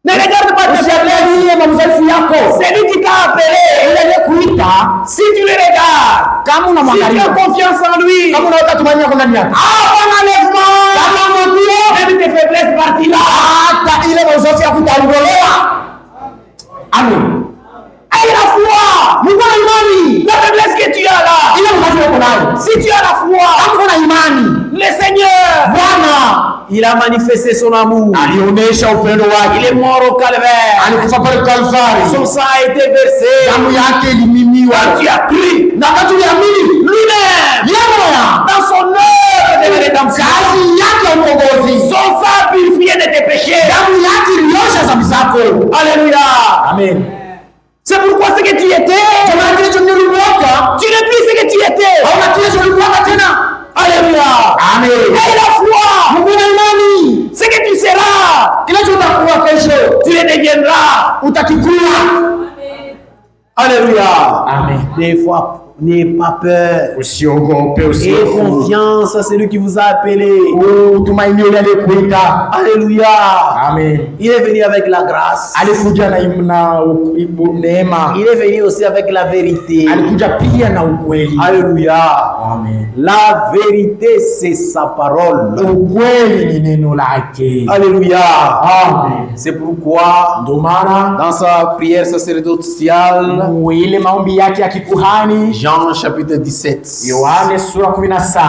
Ne regarde pas tes faiblesses. Usiangalie madhaifu yako. C'est lui qui t'a appelé. Ile aliyekuita, Si tu le regardes, kama si tu unamwangalia, as confiance en lui, kama unaweka tumaini yako ndani yake, avant l'enlèvement, kama mwambie même tes faiblesses partiront. hata ile madhaifu yako itaondolewa. Amen. Aie la foi. Mungu ana imani. La faiblesse que tu as là, Ile madhaifu yako nayo. si tu as la foi, Kama una imani, le Seigneur, Bwana il a manifesté son amour. alionyesha upendo Il wake. est mort au calvaire. Alikufa pale Kalvari. Son sang a été versé. Damu yake ilimimiwa. Quand tu as cru, Na kati uliamini, lui-même, yeye dans son œuvre de rédemption, kazi yake ya ukombozi, son sang a purifié de tes péchés. damu yake iliosha dhambi zako. Alléluia. Amen. C'est pourquoi ce que tu étais, Kama kile uliwaka, tu n'es plus ce que tu étais. hauna kile uliwaka tena. Alléluia. Amen. Aie la foi. Mungu ana imani. kile chotakuwa kesho, tu le deviendras. utakikuwa. Alléluia. Amen. Des fois, n'ayez pas peur. Usiogope, Et usiogope. confiance à celui qui vous a appelé. Tumaini yule aliyekuita. Alléluia. Amen. Il est venu avec la grâce. Alikuja na neema. Il est venu aussi avec la vérité. Alikuja pia na ukweli. Alléluia. Amen. La vérité, c'est sa parole. Ukweli ni neno lake. Alléluia. Amen. C'est pourquoi, Ndio maana dans sa prière sacerdotale, ile maombi yake ya kikuhani, Jean chapitre 17, Yohane sura 17,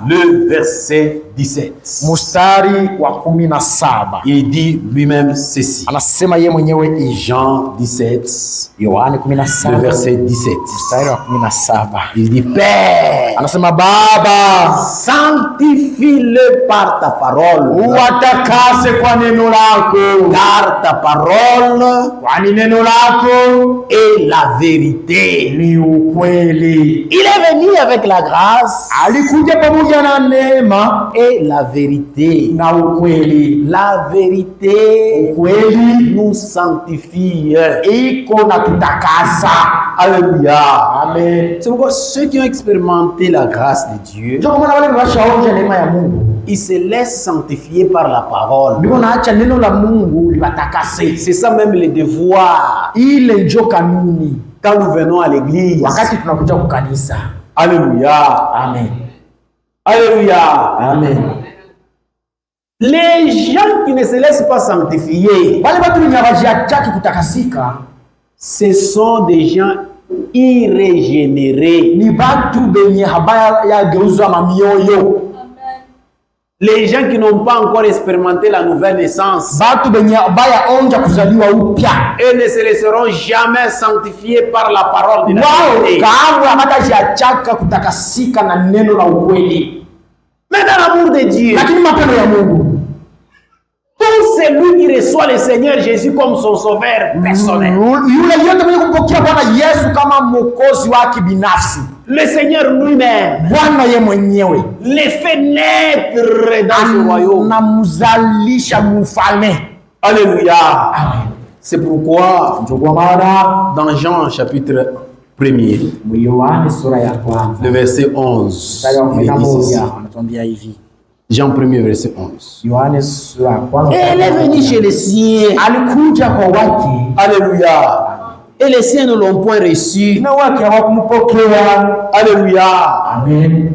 le verset 17, mstari wa 17, il dit lui-même ceci. anasema yeye mwenyewe hivi. Jean 17, Yohane le 17 verset 17. mstari wa 17, Il dit, Père, anasema Baba, sanctifie-le par ta parole. uwatakase kwa neno lako, Car ta parole kwani neno lako est la vérité. ni ukweli. Il est venu avec la grâce Alikuja pamoja na neema et la vérité. na ukweli. La vérité Ukweli nous sanctifie. iko na tutakasa. Alléluia. Amen. C'est pourquoi ceux qui ont expérimenté la grâce de Dieu, Ndio kwa maana wale washaonja neema ya Mungu ils se laissent sanctifier par la parole. ndio naacha neno la Mungu liwatakase. C'est ça même le devoir Ile ndio kanuni quand nous venons à l'église. wakati tunakuja kwa kanisa. Alléluia. Amen. Alléluia. Amen. Les gens qui ne se laissent pas sanctifier, Wale watu wenye hawajiachaki kutakasika ce sont des gens irrégénérés. ni watu benye habaya ya geuza mamioyo. Les gens qui n'ont pas encore expérimenté la nouvelle naissance, Watu benye habaya onja kuzaliwa upya. eux ne se laisseront jamais sanctifier par la parole de la Wao vérité. kamwe hawatajiachaka kutakasika na neno la ukweli. Mais dans l'amour de Dieu, Lakini mapendo ya Mungu, tout celui qui reçoit le Seigneur Jésus comme son sauveur personnel, yule yote mwenye kumpokea Bwana Yesu kama mwokozi wake binafsi, le Seigneur lui-même Bwana ye mwenyewe les fait naître dans ce royaume. anamzalisha mfalme. Alléluia. Amen. C'est pourquoi, Ndio kwa maana dans Jean chapitre 1er, Yohane sura ya kwanza le verset 11, mstari wa il dit ceci. 11 anatuambia hivi. Jean 1er, verset 11. Yohane sura ya kwanza. Elle est venue chez les siens. Alikuja kwa wake Alléluia. Et les siens ne l'ont point reçu. na wake hawakumpokea. Alléluia. Amen.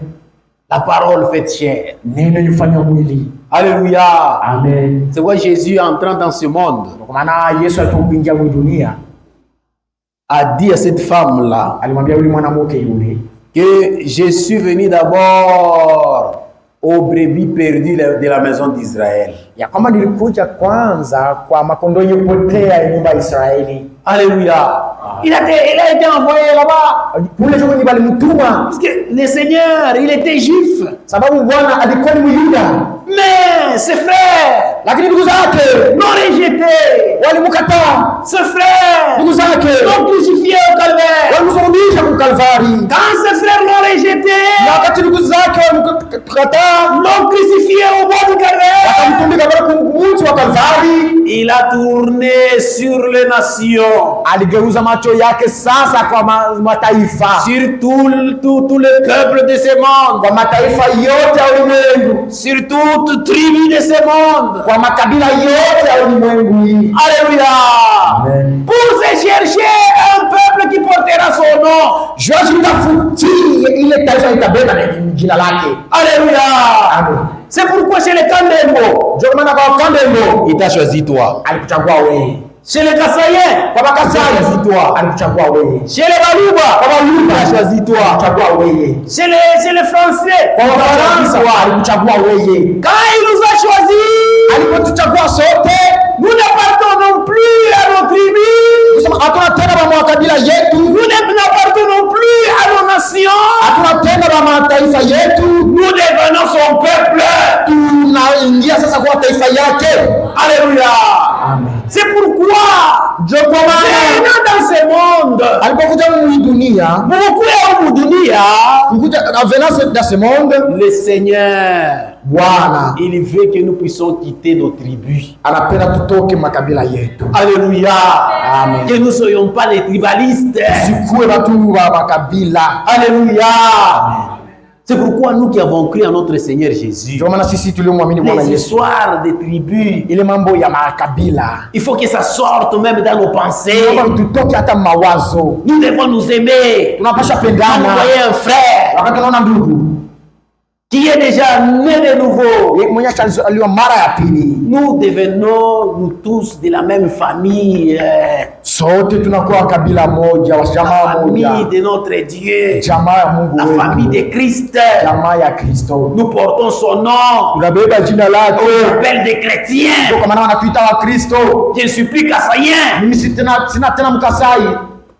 La parole faite chair. Neno lifanywa mwili. Alléluia. Amen. C'est pourquoi Jésus, entrant dans ce monde, Kwa maana Yesu alipoingia kwa dunia a dit à cette femme-là alimwambia yule mwanamke yule que je suis venu d'abord aux brebis perdues de la maison d'Israël. ya kwamba nilikuja kwanza kwa makondoo yenye kupotea ya nyumba ya Israeli. Alléluia. Il a été envoyé là-bas. Kule ndio kwenye walimtuma, Parce que le Seigneur, il était juif. sababu Bwana alikuwa ni Myuda, Mais ses frères lakini ndugu zake l'ont rejeté. walimkataa. Ses frères Ndugu zake l'ont crucifié au calvaire. walimsulubisha kwa Kalvari, Quand ses frères l'ont rejeté, na wakati ndugu zake walimkataa l'ont crucifié au bord du calvaire, wakamtundika pale kumti wa Kalvari, il a tourné sur les nations, aligeuza macho yake sasa kwa mataifa, sur tout le peuple de ce monde, kwa mataifa yote ya ulimwengu, sur toute tribu de ce monde. kwa makabila yote ya ulimwengu hii. Alléluia. Amen. Pour se chercher un peuple qui portera son nom. Joashi tafutie ile taifa itabeba na jina lake. Alléluia. Amen. C'est pourquoi chez les Kandembo, Ndio maana kwa Kandembo il t'a choisi toi. alikuchagua wewe. Chez les Kassaïens, Kwa Makasai alikuchagua wewe. chez les Baluba, Kwa Baluba il t'a choisi toi. alikuchagua wewe. Chez les Français, Kwa Wafaransa alikuchagua wewe. quand il nous a choisis, Alipotuchagua sote, nous n'appartenons plus à nos tribus, kusema hatuna tena wa makabila yetu, nous n'appartenons plus à nos nations, hatuna tena wa mataifa yetu, nous devenons son peuple. tunaingia sasa kwa taifa yake. Alléluia. Amen. C'est pourquoi, Ndio kwa maana venant dans ce monde, alipokuja mu dunia, mumukuya humu dunia, Alléluia. En venant dans ce monde, Le Seigneur, Bwana il veut que nous puissions quitter nos tribus. anapenda tutoke makabila yetu. Alléluia. Amen. Que nous ne soyons pas des tribalistes. Sikuwe watu wa makabila. Alléluia. C'est pourquoi nous qui avons cru en notre Seigneur Jésus, Ndio maana sisi tuliomwamini Bwana les Yesu, histoires des tribus, ile mambo ya makabila il faut que ça sorte même dans nos pensées. kama tutoke hata mawazo. Nous devons nous aimer. Tunapasha Quand vous pendana. voyez un frère Wakati tunaona ndugu qui est déjà né de nouveau, mwenye alizaliwa mara ya pili, nous devenons nous tous de la même famille, sote tunakuwa kabila moja, wa la jamaa famille moja, de notre Dieu, jamaa ya Mungu la famille wetu, de Christ. jamaa ya Kristo. Nous portons son nom. Tunabeba jina On lake, appelle des chrétiens. kwa maana wanatuita wa Kristo. Je ne suis plus kassayen. Mimi sina tena Mkasai,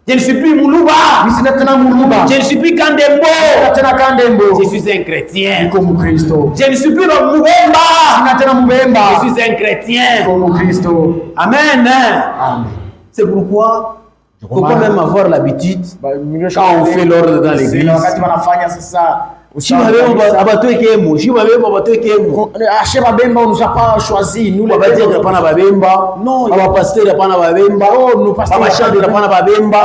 Je ne suis plus Moulouba. mimi sina tena Muluba, Je ne suis plus Kandembo. sina tena Kandembo, Je suis un chrétien. niko Mkristo. Je ne suis plus le Moubemba. Sina tena Mbemba, Je suis un chrétien. niko Mkristo. Amen. Amen. C'est pourquoi il faut quand même avoir l'habitude. Quand on fait l'ordre dans l'église. wakati wanafanya sasa Si vous avez Ashe babemba on nous a pas choisi, nous les babati hapana babemba, non, baba pasteur hapana babemba, nous pasteur baba chadre hapana babemba.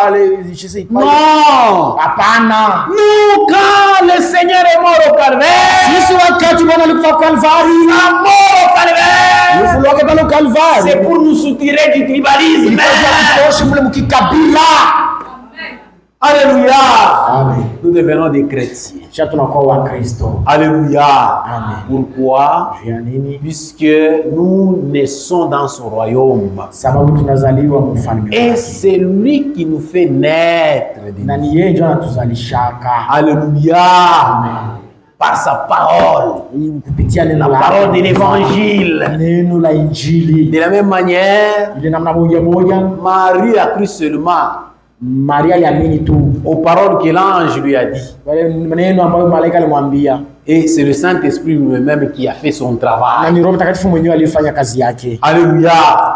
je sais pas. Non, Hapana. nous quand le Seigneur est mort au calvaire, Sisi wakati Bwana alikufa Kalvari, mort au calvaire, ufuloke pale Kalvari, c'est pour nous soutirer du tribalisme. toshe mule mkikabila. Alléluia. Amen. Nous devenons des chrétiens. Kisha tunakuwa wa Kristo. Alléluia. Amen. Pourquoi? Puisque nous naissons dans son royaume. Sababu tunazaliwa mfalme. Et c'est lui qui nous fait naître. Na ni yeye ndiye anatuzalishaka. Alléluia. Amen. Par sa parole. Kupitia neno La parole de l'évangile. Neno la Injili. De la même manière, Ile namna moja moja, Marie a cru seulement Maria aliamini tu aux paroles que l'ange lui a dit. maneno ambayo malaika alimwambia. Et c'est le Saint-Esprit lui-même qui a fait son Na travail. ni Roho Mtakatifu mwenyewe alifanya kazi yake. Alléluia.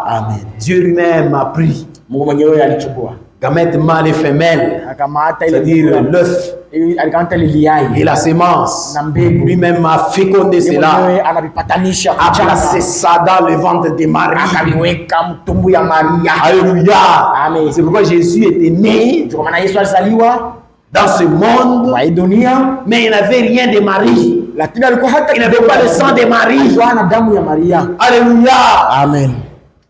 Amen. Dieu lui-même a pris Mungu mwenyewe alichukua. gamètes mâle et femelle, Akamata ile c'est-à-dire l'œuf alikamata ile liai et la sémence. na mbegu. Lui-même a fécondé Yeye cela, mwenyewe anavipatanisha a placé kuchanga. ça dans le ventre de Marie. Akaliweka mtumbu ya Maria. Alléluia. Amen. C'est pourquoi Jésus était né Ndio maana Yesu alizaliwa dans ce monde, kwa hii dunia, mais il n'avait rien de Marie. lakini alikuwa hata Il n'avait pas le sang de Marie. alikuwa na damu ya Maria. Alléluia. Amen.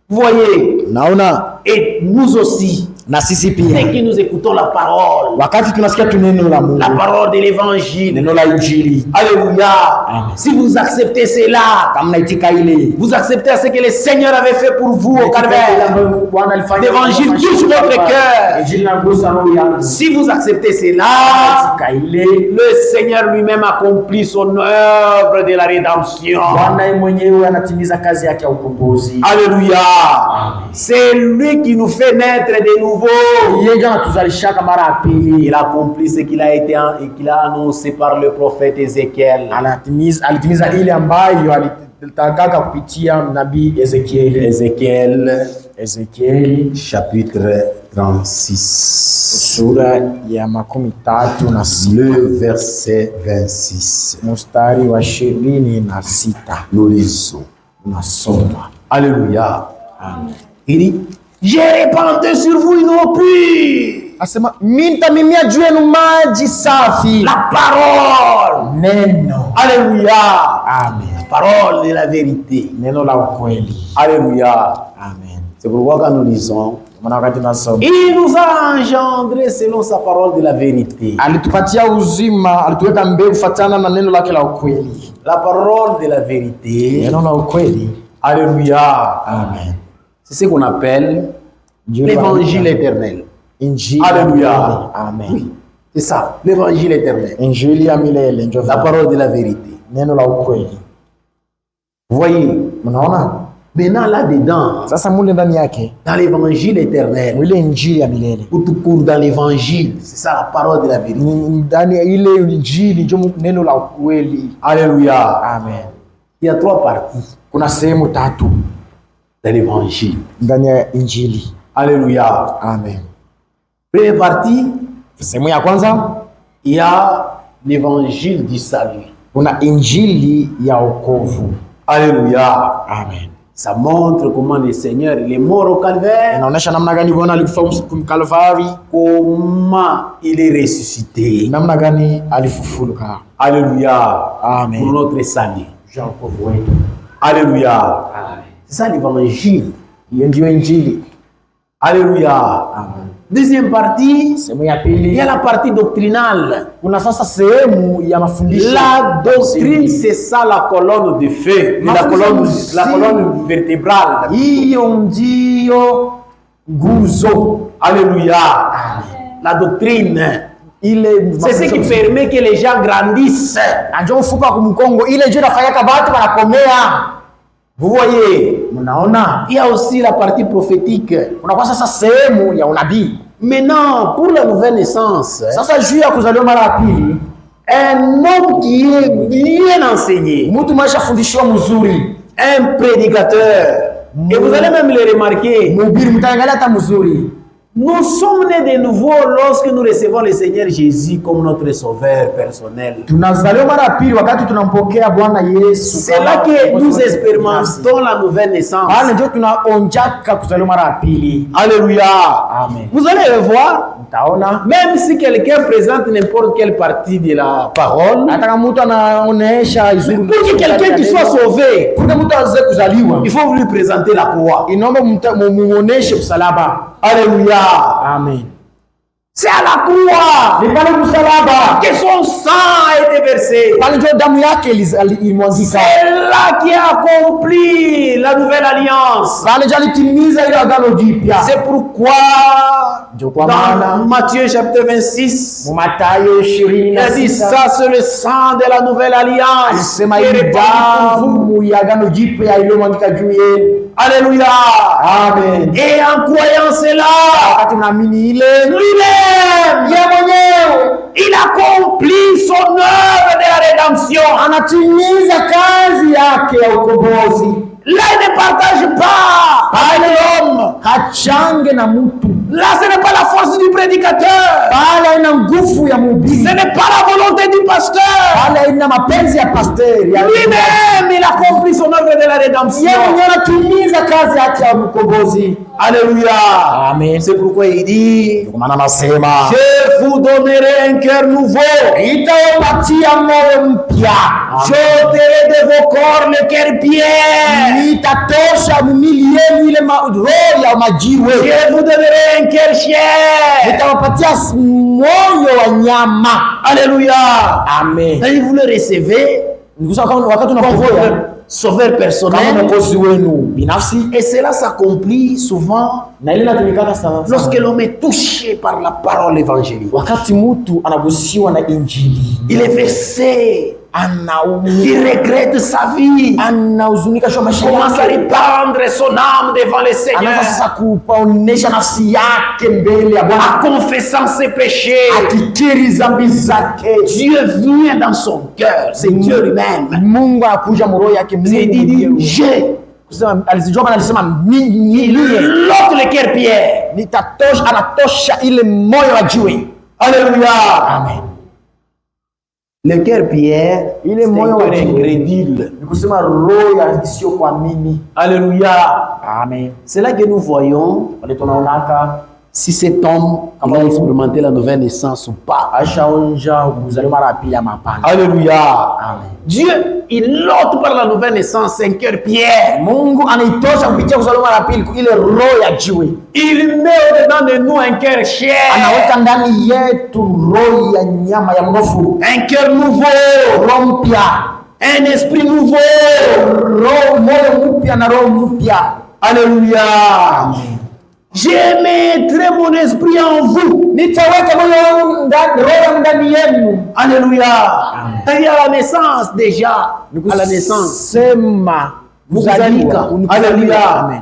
Vous voyez, Naona et nous aussi, na sisi dès pia que nous écoutons la parole, wakati tunasikia tu neno la Mungu, la parole de l'évangile, neno la Injili, alléluia. Amen. Si vous acceptez cela, kama naitika ile vous acceptez ce que le Seigneur avait fait pour vous au calvaire. Bwana alifanya, L'évangile touche votre cœur. Injili inagusa roho yangu. Si vous acceptez cela, Katika ile le Seigneur lui-même accomplit son œuvre de la rédemption. Bwana yeye mwenyewe anatimiza kazi yake ya ukombozi. Alléluia. C'est lui qui nous fait naître de nouveau. Yeye ndiye anatuzalishaka mara ya pili. Il accomplit ce qu'il a été et qu'il a annoncé par le prophète Ézéchiel. Alitimiza ile ambayo alitaka kupitia nabii Ezekieli. Ezekieli Chapitre 36. Sura ya 36. Le verset 26. Mstari wa 26. Nous lisons. Nasoma. Alléluia. Amen. Il dit, j'ai répandu sur vous une eau pure. Asema mimi nitamimia juu yenu maji safi. La parole. Neno. Alléluia. Amen. Parole de la vérité. Neno la ukweli. Alléluia. Amen. C'est pourquoi quand nous lisons, il nous a engendré selon sa parole de la vérité. Alitupatia uzima, alituweka mbegu kufuatana na neno lake la ukweli. La parole de la vérité. Neno la ukweli. Alléluia. Amen. C'est ce qu'on appelle l'évangile éternel. Injili. Alléluia. Amen. Oui, c'est ça, l'évangile éternel. Injili ya milele ndio la parole de la vérité. Neno la ukweli. Vous voyez? Mnaona? Maintenant là-dedans, sasa mule ndani yake, dans l'évangile éternel, ile injili ya milele, tout court dans l'évangile, c'est ça la parole de la vérité. Ndani ya ile injili ndio neno la ukweli. Alléluia. Amen. Il y a 3 parties. Kuna sehemu 3 dans l'évangile. Ndani ya injili. Alléluia. Amen. Première partie, sehemu ya kwanza, il y a l'évangile du salut. Kuna injili ya wokovu. Alléluia. Amen. Ça montre comment le Seigneur il est mort au calvaire. Inaonyesha namna gani Bwana alikufa Kalvari, Comment il est ressuscité. namna gani alifufuka. Alléluia. Amen. Pour notre salut. Juu ya wokovu wetu. Alléluia. C'est ça l'évangile. Hiyo ndio injili. Alléluia. Amen. Deuxième partie, Sehemu ya il y pili a la partie doctrinale. kuna sasa sehemu ya mafundisho. La doctrine, c'est ça la colonne de feu, la colonne vertébrale. Hiyo ndio nguzo. Alléluia. La doctrine, c'est ce qui permet que les gens grandissent. Anjo mfupa kumkongo ile ndio inafanyaka watu wanakomea. Vous voyez, Mnaona? il y a aussi la partie prophétique. Kuna kwa sasa sehemu ya unabii. Maintenant, pour la nouvelle naissance, Sasa juu ya kuzaliwa mara ya pili, un homme qui est bien enseigné, mtu maisha fundishwa mzuri, un prédicateur, et vous allez même le remarquer, mhubiri mtaangalia hata mzuri. nous sommes nés de nouveau lorsque nous recevons le Seigneur Jésus comme notre sauveur personnel. Tunazaliwa mara ya pili wakati tunampokea Bwana Yesu. C'est là que nous expérimentons la nouvelle naissance. Pale ndio tunaonjaka kuzaliwa mara ya pili. Alléluia. Amen. Vous allez le voir, Mtaona même si quelqu'un présente n'importe quelle partie de la parole, hata kama mtu anaonesha izuru, pour que quelqu'un qui soit sauvé, kuna mtu aweze kuzaliwa, il faut lui présenter la croix. inaomba muoneshe msalaba. Alléluia. Amen. C'est à la croix Ni pale msalaba que son sang a été versé. pale ndio damu yake ilimwangika. C'est là qui a accompli la nouvelle alliance. Pale ndio alitimiza ile agano jipya. C'est pourquoi Ndio kwa maana dans Matthieu chapitre 26, Mathayo il a dit 26 ça c'est le sang de la nouvelle alliance. alisema qui est ile répandu pour vous. damu ya agano jipya iliyomwangika juu yenu. Alléluia. Amen. Et en croyant cela, Wakati naamini ile lui-même, yeye mwenyewe il accomplit son œuvre de la rédemption. anatimiza kazi yake ya ukombozi. Là, il ne partage pas avec l'homme. Hachange na mtu. Là, ce n'est pas la force du prédicateur. Pale ina nguvu ya mhubiri. Ce n'est pas la volonté du pasteur. Pale ina mapenzi ya pastori. Lui-même, il accomplit son œuvre de la rédemption. Yeye mwenyewe anatimiza kazi yake ya ukombozi. Alléluia. Amen. C'est pourquoi il dit, Kwa maana anasema, je vous donnerai un cœur nouveau. nitawapatia moyo mpya. J'ôterai de vos corps le cœur pierre. Nitatosha mwili yenu ile roho ya majiwe. Je vous donnerai un cœur chair. Nitawapatia moyo wa nyama. Alléluia. Amen. Et vous le recevez Wakati comme unapokuwa votre sauveur kama personnel. mwokozi wenu binafsi, Et cela s'accomplit souvent na ile inatumikana sana lorsque l'homme est touché par la parole évangélique. wakati mtu anagusiwa na injili, Il est vexé. Il anaumia, regrette sa vie. anahuzunika kwa maisha Commence à yake, répandre son âme devant le Seigneur. anaanza sasa kupaonesha nafsi yake mbele ya En Bwana, confessant ses péchés. akikiri dhambi zake. Dieu vient dans son cœur. C'est Dieu lui-même. Mungu akuja mroho yake. Il Mungu dit, mwenyewe. je Kusema alizijua maana alisema mimi l'autre le cœur pierre. nitatosha, anatosha ile moyo wa jiwe. Alléluia. Amen. Le cœur pierre, Il est c'est un moyen cœur wa jiwe. incrédule. Ni kusema roho ya isiyo kuamini. Alléluia. Amen. C'est là que nous voyons Wale tunaonaka si cet homme a expérimenté la nouvelle naissance ou pas. ashaonja kuzaliwa mara ya pili ama hapana. Alléluia. Amen. Dieu, il ôte par la nouvelle naissance un cœur pierre. Mungu anaitosha kupitia kuzaliwa mara ya pili ile roho ya jiwe. Il met au-dedans de nous un cœur chair. Anaweka ndani yetu roho ya nyama ya mnofu. Un cœur nouveau. Roho mpya. Un esprit nouveau. Roho moyo mpya na roho mpya. Alléluia. Amen. Je mettrai mon esprit en vous. Nitaweka moyo wangu ndani, roho yangu ndani yenu. Alléluia. Il y a la naissance déjà. À la naissance. Sema Kuzalika. Alléluia. Alléluia. Amen.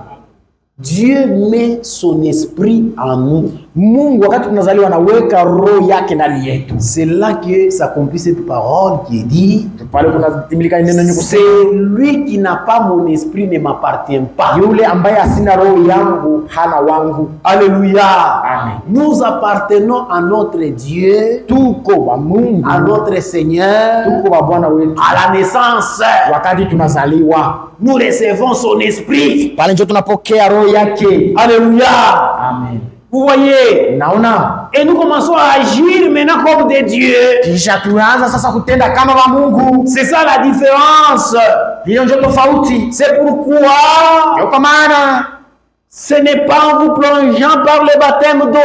Dieu met son esprit en nous. Mungu wakati tunazaliwa anaweka roho yake ndani yetu. C'est là que s'accomplit cette parole qui dit Pale kunatimilika neno nyingi, celui qui n'a pas mon esprit ne m'appartient pas. yule ambaye asina roho yangu hana wangu. Alléluia. Amen. Nous appartenons à notre Dieu, Tuko wa Mungu, à notre Seigneur, tuko wa Bwana wetu. à la naissance. Wakati tunazaliwa Nous recevons son esprit. pale ndio tunapokea roho yake. Alléluia. Amen. Vous voyez? Naona Et nous commençons à agir maintenant comme des dieux. kisha tunaanza sasa kutenda kama wa Mungu. C'est ça la différence. Hiyo ndio tofauti. C'est pourquoi Ndio kwa maana ce n'est pas en vous plongeant par le baptême d'eau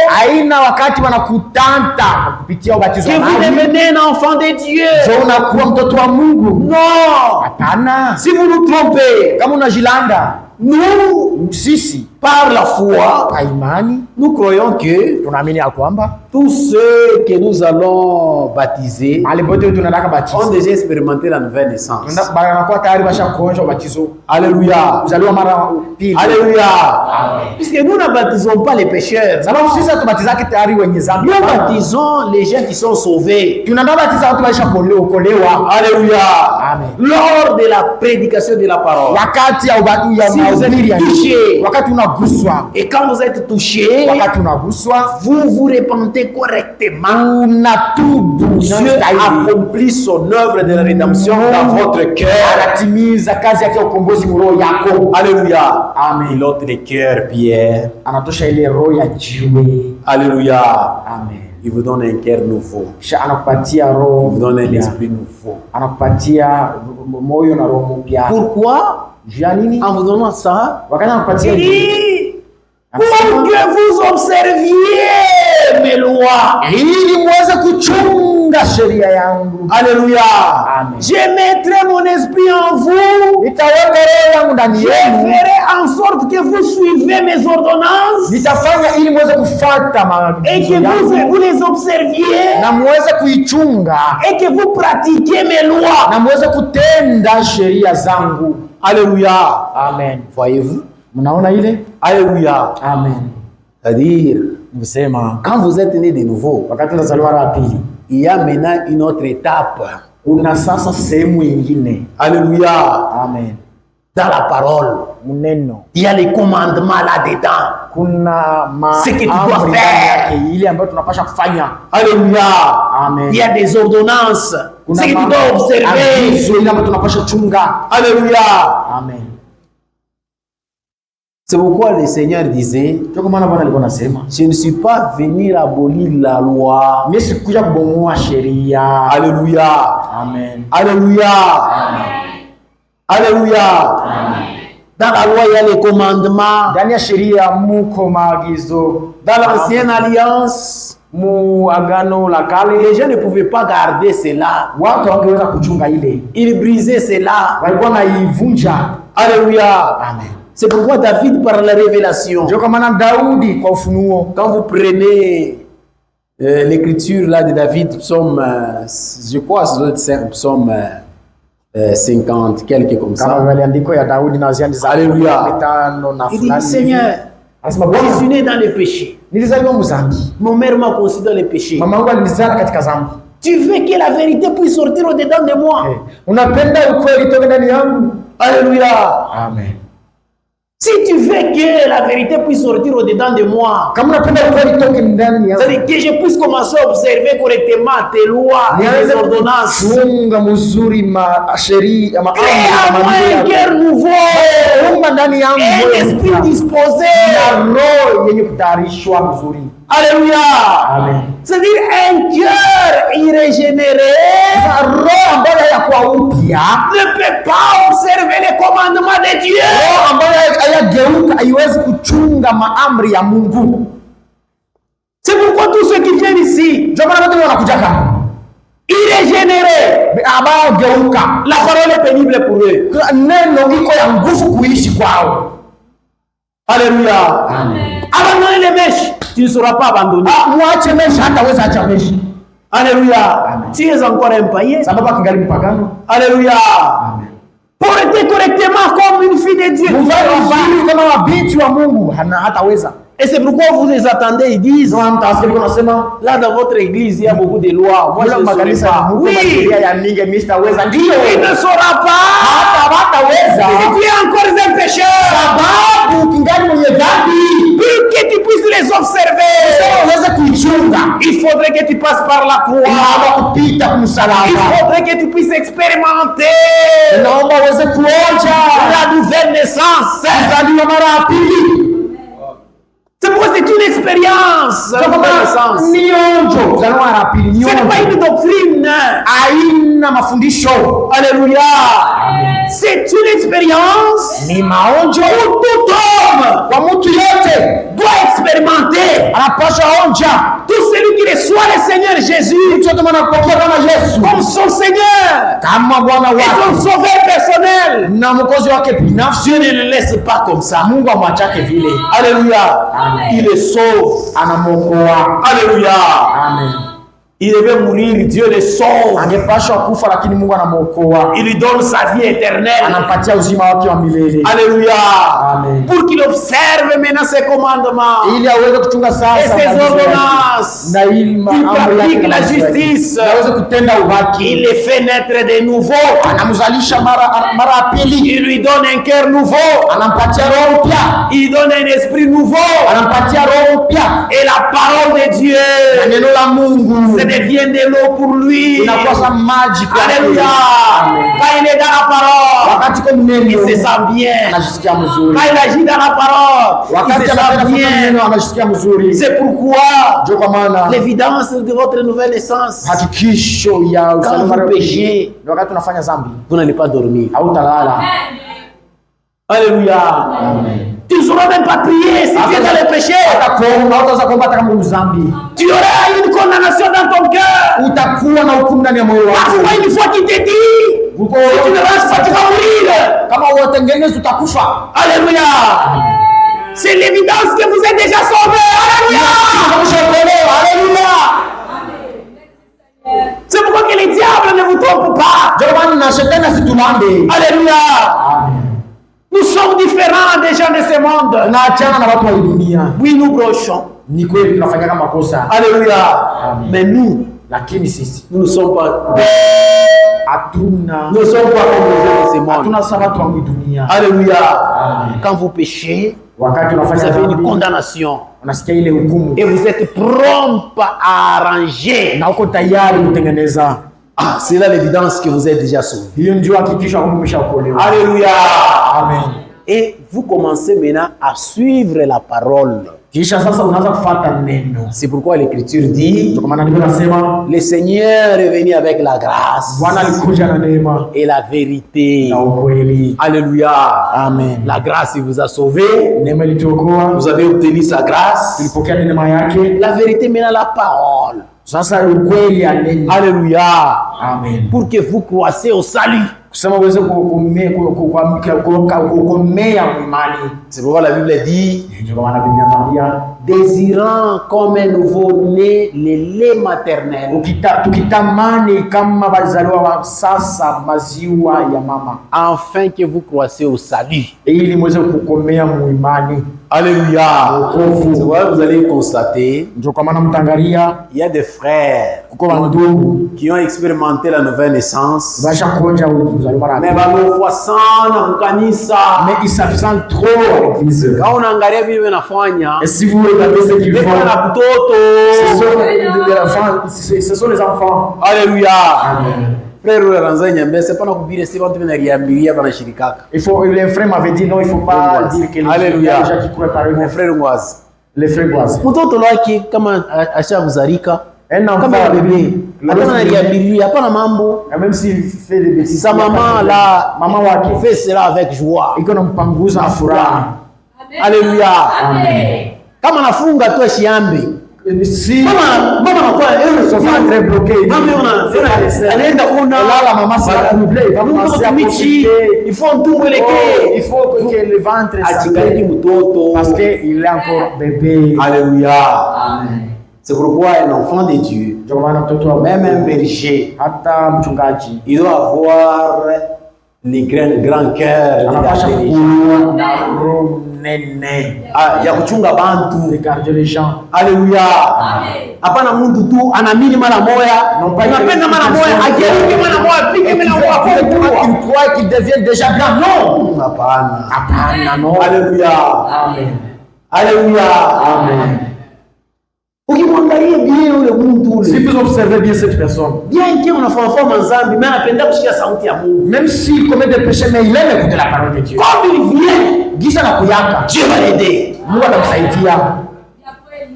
haina wakati wanakutanta kupitia ubatizo que wa vous maji devenez un enfant de Dieu. ndio unakuwa mtoto wa Mungu. Non. Hapana. Si vous nous trompez, Kama unajilanda, nous, sisi par la foi, kwa imani nous croyons que tunaamini ya kwamba tous ceux que nous allons baptiser mahali pote tunataka ont batizo déjà expérimenté la nouvelle naissance. wanakuwa tayari washakuonja ubatizo, Alléluia. kuzaliwa mara pili. Alléluia. Puisque nous ne baptisons pas les pécheurs. Sababu sisi tubatizake tayari wenye dhambi. Nous baptisons les gens qui sont sauvés. Tunabatiza watu waishaokolewa. Alléluia. Amen. Lors de la prédication de la parole. Wakati ya ubatizo ya Si vous mahubiri ya êtes touché, wakati unaguswa, et quand vous êtes touché, wakati unaguswa vous vous repentez correctement. unatubu, Dieu accomplit son œuvre de la rédemption dans votre cœur. anatimiza kazi yake ya ukombozi mroho yako. Alléluia. Amen. Il ôte les cœurs pierre. Anatosha ile roho ya jiwe. Alléluia. Amen. Il vous donne un cœur nouveau. Kisha anakupatia Il roho, vous donne un esprit nouveau. anakupatia moyo na roho mpya. Pourquoi? Juu ya nini? En vous donnant ça, Wakati anakupatia il jiwe, dit pour que vous observiez mes lois. ili muweze kuchunga sheria yangu. Alléluia. Amen. Je mettrai mon esprit en vous. Nitaweka roho yangu ndani Je yenu, ferai en sorte que vous suivez mes ordonnances nitafanya ili muweze kufuata et maagizo que vous yangu les observiez na muweze kuichunga et que vous pratiquiez mes lois. na muweze kutenda sheria zangu. Alléluia. Amen. Voyez-vous? Mnaona ile? Alléluia. Amen. C'est-à-dire, Kusema quand vous êtes né de nouveau, wakati unazaliwa mara ya pili, il y a maintenant une autre étape. kuna sasa sehemu nyingine. Alléluia. Amen. Dans la parole, Mneno il y a les commandements là-dedans. kuna Ce que tu dois maamri ndani faire. yake, ile ambayo tunapasha kufanya. Alléluia. Amen. Il y a des ordonnances. Ce que tu dois observer. agizo ile ambayo tunapasha chunga. Alléluia. Amen. C'est pourquoi le Seigneur disait, Ndio kwa maana Bwana alikuwa anasema, je ne suis pas venu abolir la loi. mimi sikuja kubomoa sheria. Alléluia. Amen. Alléluia. Alléluia. Dans la loi, il y a les commandements. Ndani ya sheria muko maagizo. Dans l'ancienne alliance, Mu agano la kale les gens ne pouvaient pas garder cela. watu wangeweza kuchunga ile, Ils brisaient cela. walikuwa naivunja. Alléluia. Amen. C'est pourquoi David, par la révélation, Ndio kwa maana Daudi kwa ufunuo, quand vous prenez l'écriture là de David, psaume, je crois que c'est psaume 50, quelque comme kama ça. vile andiko ya Daudi na ziandi za Alléluia. 5 na Il dit, fulani. Seigneur, Anasema je Bwana, suis né dans le péché. nilizaliwa mzambi. Mon mère m'a conçu dans le péché. Mama wangu alinizaa katika dhambi. Tu veux que la vérité puisse sortir au-dedans de moi. Unapenda ukweli toke ndani yangu. Alléluia. Amen. Si tu veux que la vérité puisse sortir au-dedans de moi, Kama unapenda ukweli toke ndani yangu, c'est-à-dire que je puisse commencer à observer correctement tes lois et tes ordonnances. kuchunga mzuri sheria, Crée en moi un cœur nouveau, Umba ndani yangu un moyo esprit mpya. disposé. Na roho yenye kutayarishwa mzuri. Alléluia. Amen. C'est-à-dire un cœur irrégénéré Sasa roho ambayo hayakuwa upya, ne peut pas observer les commandements de Dieu. roho ambayo hayageuka haiwezi kuchunga maamri ya Mungu. C'est pourquoi tous ceux qui viennent ici, Ndio maana watu wanakuja hapa irrégénérés, ambao geuka, la parole est pénible pour eux. neno iko ya nguvu kuishi kwao. Alléluia. Amen. Abandonner les mèches, tu ne seras pas abandonné. Muache meshi, hataweza acha meshi. Alléluia. Amen. Tu es encore un païen. Sababu akingali mpagano. Alléluia. Amen. Portez correctement comme une fille de Dieu. Mfano mzuri kama wabinti wa Mungu hataweza. Et c'est pourquoi vous les attendez, ils disent, là dans votre église, il y a beaucoup de lois. Moi, je ne saurais pas. Oui, il ne saura pas. Il dit encore un pécheur. Pour que tu puisses les observer, il faudrait que tu passes par la croix. Il faudrait que tu puisses expérimenter la nouvelle naissance. C'est pourquoi c'est une expérience. Ce n'est pas une doctrine. Alléluia. C'est une expérience où tout homme doit expérimenter. Tout celui qui reçoit le Seigneur Jésus comme son Seigneur et son sauveur personnel, Dieu ne le laisse pas comme ça. Alléluia. Il le sauve. Alléluia. Amen. Il devait mourir, Dieu le sauve. Il lui donne sa vie éternelle. Alléluia. Amen. Pour qu'il observe maintenant ses commandements et ses ordonnances. Il pratique la justice. Il les fait naître de nouveau. Il lui donne un cœur nouveau. Il donne un esprit nouveau. Et la parole de Dieu devient de l'eau pour lui. Alléluia. Quand il est dans la parole, il se sent bien. Quand il agit dans la parole, il se sent bien. C'est pourquoi l'évidence de votre nouvelle naissance, quand vous péchez, vous n'allez pas dormir. Alléluia. Tu ne sauras même pas prier si tu es dans le péché. Tu auras une condamnation dans ton cœur. Parfois, une fois qu'il te dit, si tu ne ranges pas, tu vas mourir. Alléluia. C'est l'évidence que vous êtes déjà sauvés. Alléluia. Alléluia. C'est pourquoi que les diables ne vous trompent pas. Alléluia. Nous sommes différents des gens de ce monde. Oui, nous brochons. Alléluia. Mais nous ne sommes pas. Nous ne sommes pas comme les gens de ce monde. Alléluia. Quand vous péchez, vous avez une condamnation. Et vous êtes prompt à arranger. Ah, c'est là l'évidence que vous êtes déjà sauvés. Alléluia. Amen. Et vous commencez maintenant à suivre la parole. C'est pourquoi l'Écriture dit, le Seigneur est venu avec la grâce et la vérité. Alléluia. Amen. La grâce, il vous a sauvé. Vous avez obtenu sa grâce. La vérité, maintenant la parole. Alléluia. Amen. Pour que vous croissiez au salut. C'est pourquoi la Bible dit, désirant comme un nouveau-né le lait maternel, afin que vous croissiez au salut. Alléluia. Vous allez constater, il y a des frères qui ont expérimenté la nouvelle naissance, mais ils s'absentent trop à l'église. Et si vous regardez ce qu'ils font, ce sont les enfants. Alléluia. Frère c'est pas il faut, les frères m'avaient dit non, il ne faut pas dire que les gens qui courent par eux. Les frères Ngoaz. Les frères Ngoaz. Un enfant bébé, même s'il fait des bêtises, sa maman là, maman qui fait cela avec joie. Alléluia. Amen. Kama nafunga tu shiambe. Si mama sont très bloqués. Anaenda kuna la maman c'est troublé, il va commencer à profiter. Il faut tout meleke. Il faut que le ventre s'agrandisse parce que il est encore bébé. Alléluia. Amen. C'est pourquoi un enfant de Dieu, même un berger, il doit avoir les grands cœurs. nene. ya kuchunga bantu. Regardez les gens. Alléluia. Hapana mtu tu anaamini mara moja, unapenda mara moja, ajeruhi mara moja, pige mara moja, il croit qu'il devient déjà grand. Non. Hapana, non. Alléluia. Amen. Alléluia. Amen. Ukimwangalia bien ule mtu ule, Si vous observez bien cette personne, bien que unafanya mazambi, mais anapenda kusikia sauti ya Mungu. même s'il commet des péchés, mais il aime écouter la parole de Dieu. Quand il vient, Gisha na kuyaka, Dieu va l'aider. Mungu atamsaidia.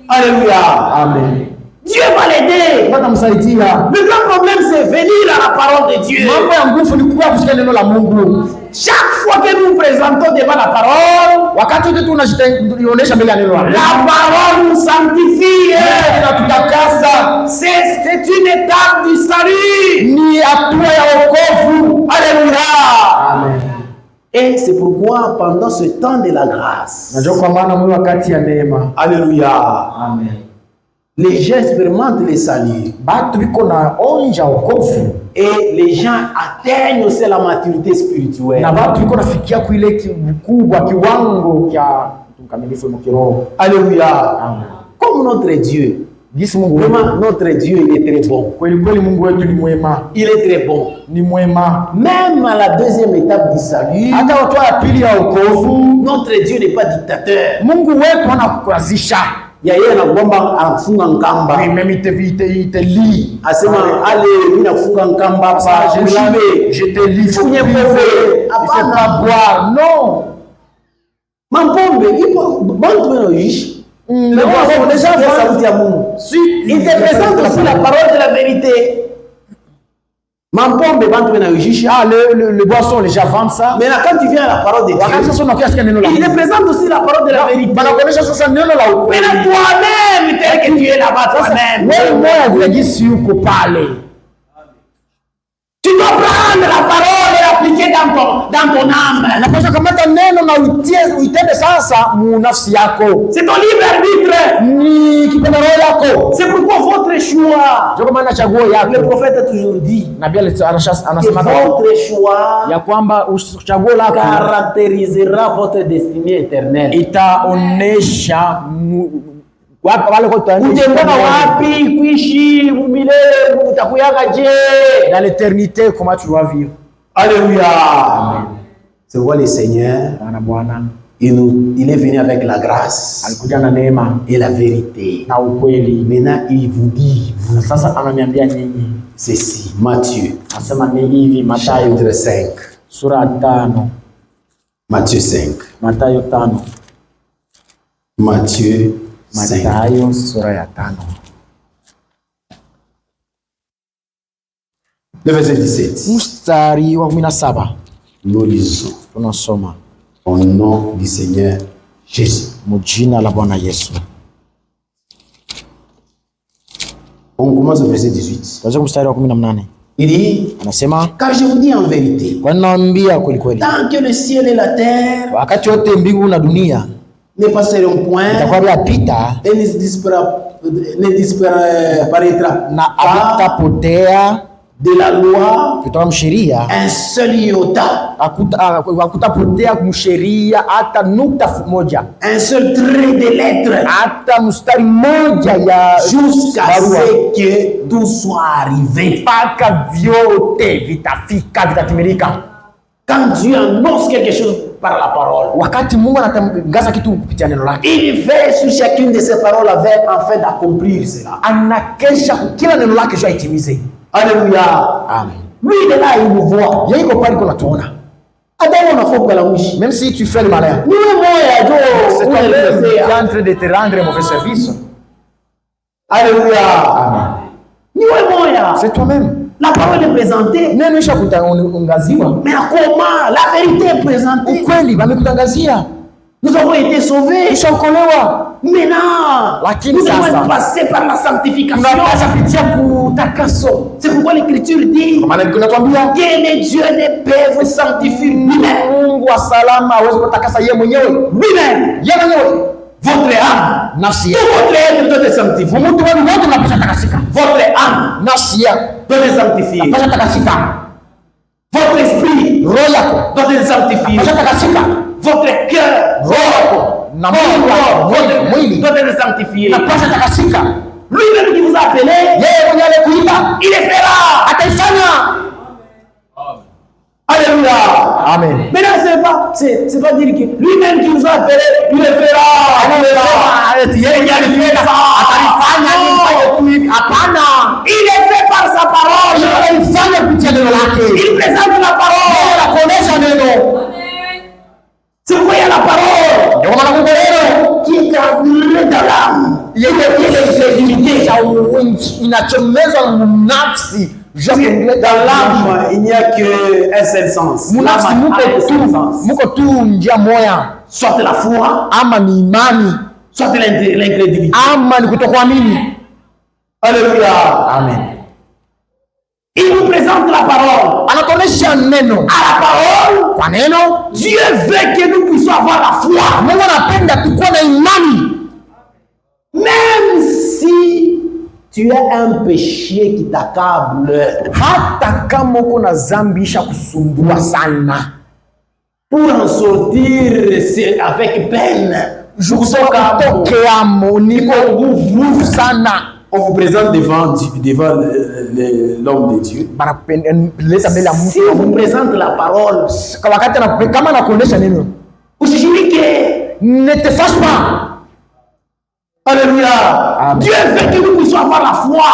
Alléluia. Amen. Dieu va l'aider. Mungu atamsaidia. Le grand problème, c'est venir à la parole de Dieu. Mambo ya nguvu ni kuwa kusikia neno la Mungu. Chaque fois que nous nous présentons devant la parole, Wakati wote tunajionyesha mbele ya neno la Mungu, la parole nous sanctifie. inatutakasa. C'est une étape du salut. Ni hatua ya wokovu. Alléluia. Amen. Et c'est pourquoi pendant ce temps de la grâce, Najua kwa maana mwe wakati ya neema. Alléluia, Amen. les gens expérimentent le salut. Batu biko na onja wokovu. Et les gens atteignent aussi la maturité spirituelle. Na batu biko nafikia kuile kubwa kiwango kya mkamilifu mu kiroho. Alléluia. Amen. Comme notre Dieu. Gisi Mungu Vraiment, notre Dieu, il est très bon. kweli kweli, Mungu wetu ni mwema. Il est très bon. Ni mwema. Même à la deuxième étape du salut, Hata hatua ya pili ya wokovu, notre Dieu n'est pas dictateur. Mungu wetu anakurazisha. Yeye anakuomba anakufunga nkamba. Même il te lit. Asema ale mimi nakufunga nkamba hapa, Je te lis. Il Funye ne pombe. faut pas boire. Non. Mampombe ipo bantu wanaoishi. Mais on déjà sauti ya Mungu. Il te présente aussi la parole de la vérité. Mampombe bantu wanaoishi. Le boisson, les gens vendent ça. Mais là, quand tu viens à la parole de Dieu, il te présente aussi la parole de la vérité. Mais là, toi-même, tel que tu es là-bas, toi-même. Tu dois prendre la parole et l'appliquer dans ton âme. C'est ton libre arbitre. C'est pourquoi votre choix, le prophète a toujours dit, que votre choix caractérisera votre destinée éternelle. Utaenda wapi kuishi milele, utakuyaga je? Dans l'éternité, comment tu vas vivre? Alléluia. Amen. C'est pourquoi le Seigneur, il est venu avec la grâce et la vérité. Maintenant, il vous dit, ceci, Matthieu, chapitre 5. Matthieu 5. Matthieu 5. Le verset 17. Nous lisons au nom du Seigneur Jésus. On commence au verset 18. Il dit, car je vous dis en vérité, tant que le ciel et la terre ne passeront point, et ne disparaîtra pas de la loi, un seul iota, un seul trait de lettre, jusqu'à ce que tout soit arrivé. Quand Dieu annonce quelque chose par la parole, il fait sur chacune de ces paroles afin d'accomplir cela. Alléluia. Amen. Lui, il est là, il nous voit. Même si tu fais le malin, c'est tu es en train de te rendre un mauvais service. Alléluia. C'est toi-même. La parole est présentée. Mais comment la vérité est présentée? Nous avons été sauvés. Maintenant, nous devons passer par la sanctification. C'est pourquoi l'Écriture dit que Dieu ne peut vous sanctifier lui-même. Votre âme, tout votre être doit être sanctifié. Votre âme doit être sanctifiée. Votre esprit doit être sanctifié. votre cœur, doit être sanctifié. Lui-même qui vous a appelé, il le fera. Alléluia. Amen. Maintenant, c'est pas dire que lui-même qui vous a appelé, il le fera. Il est fait par sa parole. Il présente la parole. C'est pourquoi il y a la parole qui est gravée dans l'âme. Dans l'âme, il n'y a qu'un seul sens. Soit la foi, soit l'incrédulité. Alléluia. Amen. Il nous présente la parole. À la parole, Dieu veut que nous puissions avoir la foi. Même si tu as un péché qui t'accable, pour en sortir, c'est avec peine. On vous présente devant l'homme de Dieu. Si on vous présente la parole, ne te fâche pas. Alléluia. Dieu veut que nous puissions avoir la foi.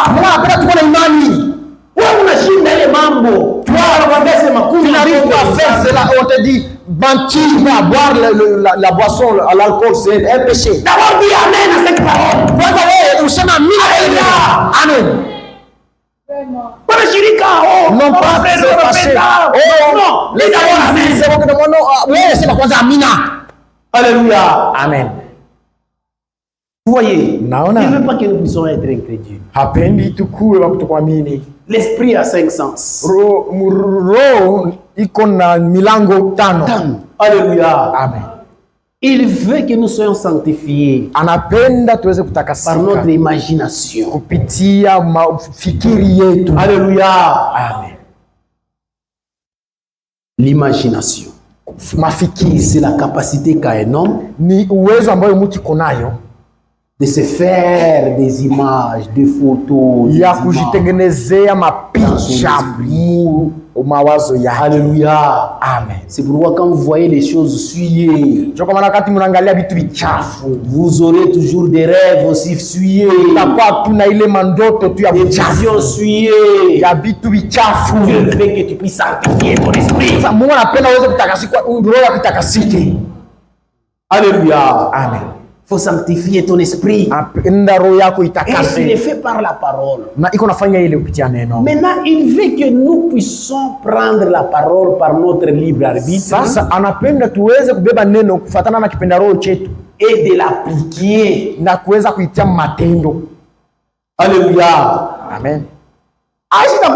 Tu n'arrives pas à faire cela. On te dit, mentir, boire la boisson, l'alcool, c'est un péché. D'abord, dis amen à cette parole. Amen. Non pas se fâcher. Non, dis d'abord amen. Alléluia. Amen. Vous voyez, il ne veut pas que nous puissions être incrédules. L'esprit a 5 sens. Alléluia. Amen. Il veut que nous soyons sanctifiés par notre imagination. Alléluia. Amen. L'imagination, c'est la capacité qu'a un homme de se faire des images, des photos, Alléluia. Amen. C'est pourquoi quand vous voyez les choses suyées, vous aurez toujours des rêves aussi suyés, des visions suyées. Dieu veut que tu puisses sanctifier ton esprit. Alléluia. Amen. Il faut sanctifier ton esprit. Et il est fait par la parole. Maintenant, il veut que nous puissions prendre la parole par notre libre arbitre et de l'appliquer. Alléluia. Amen. Il ne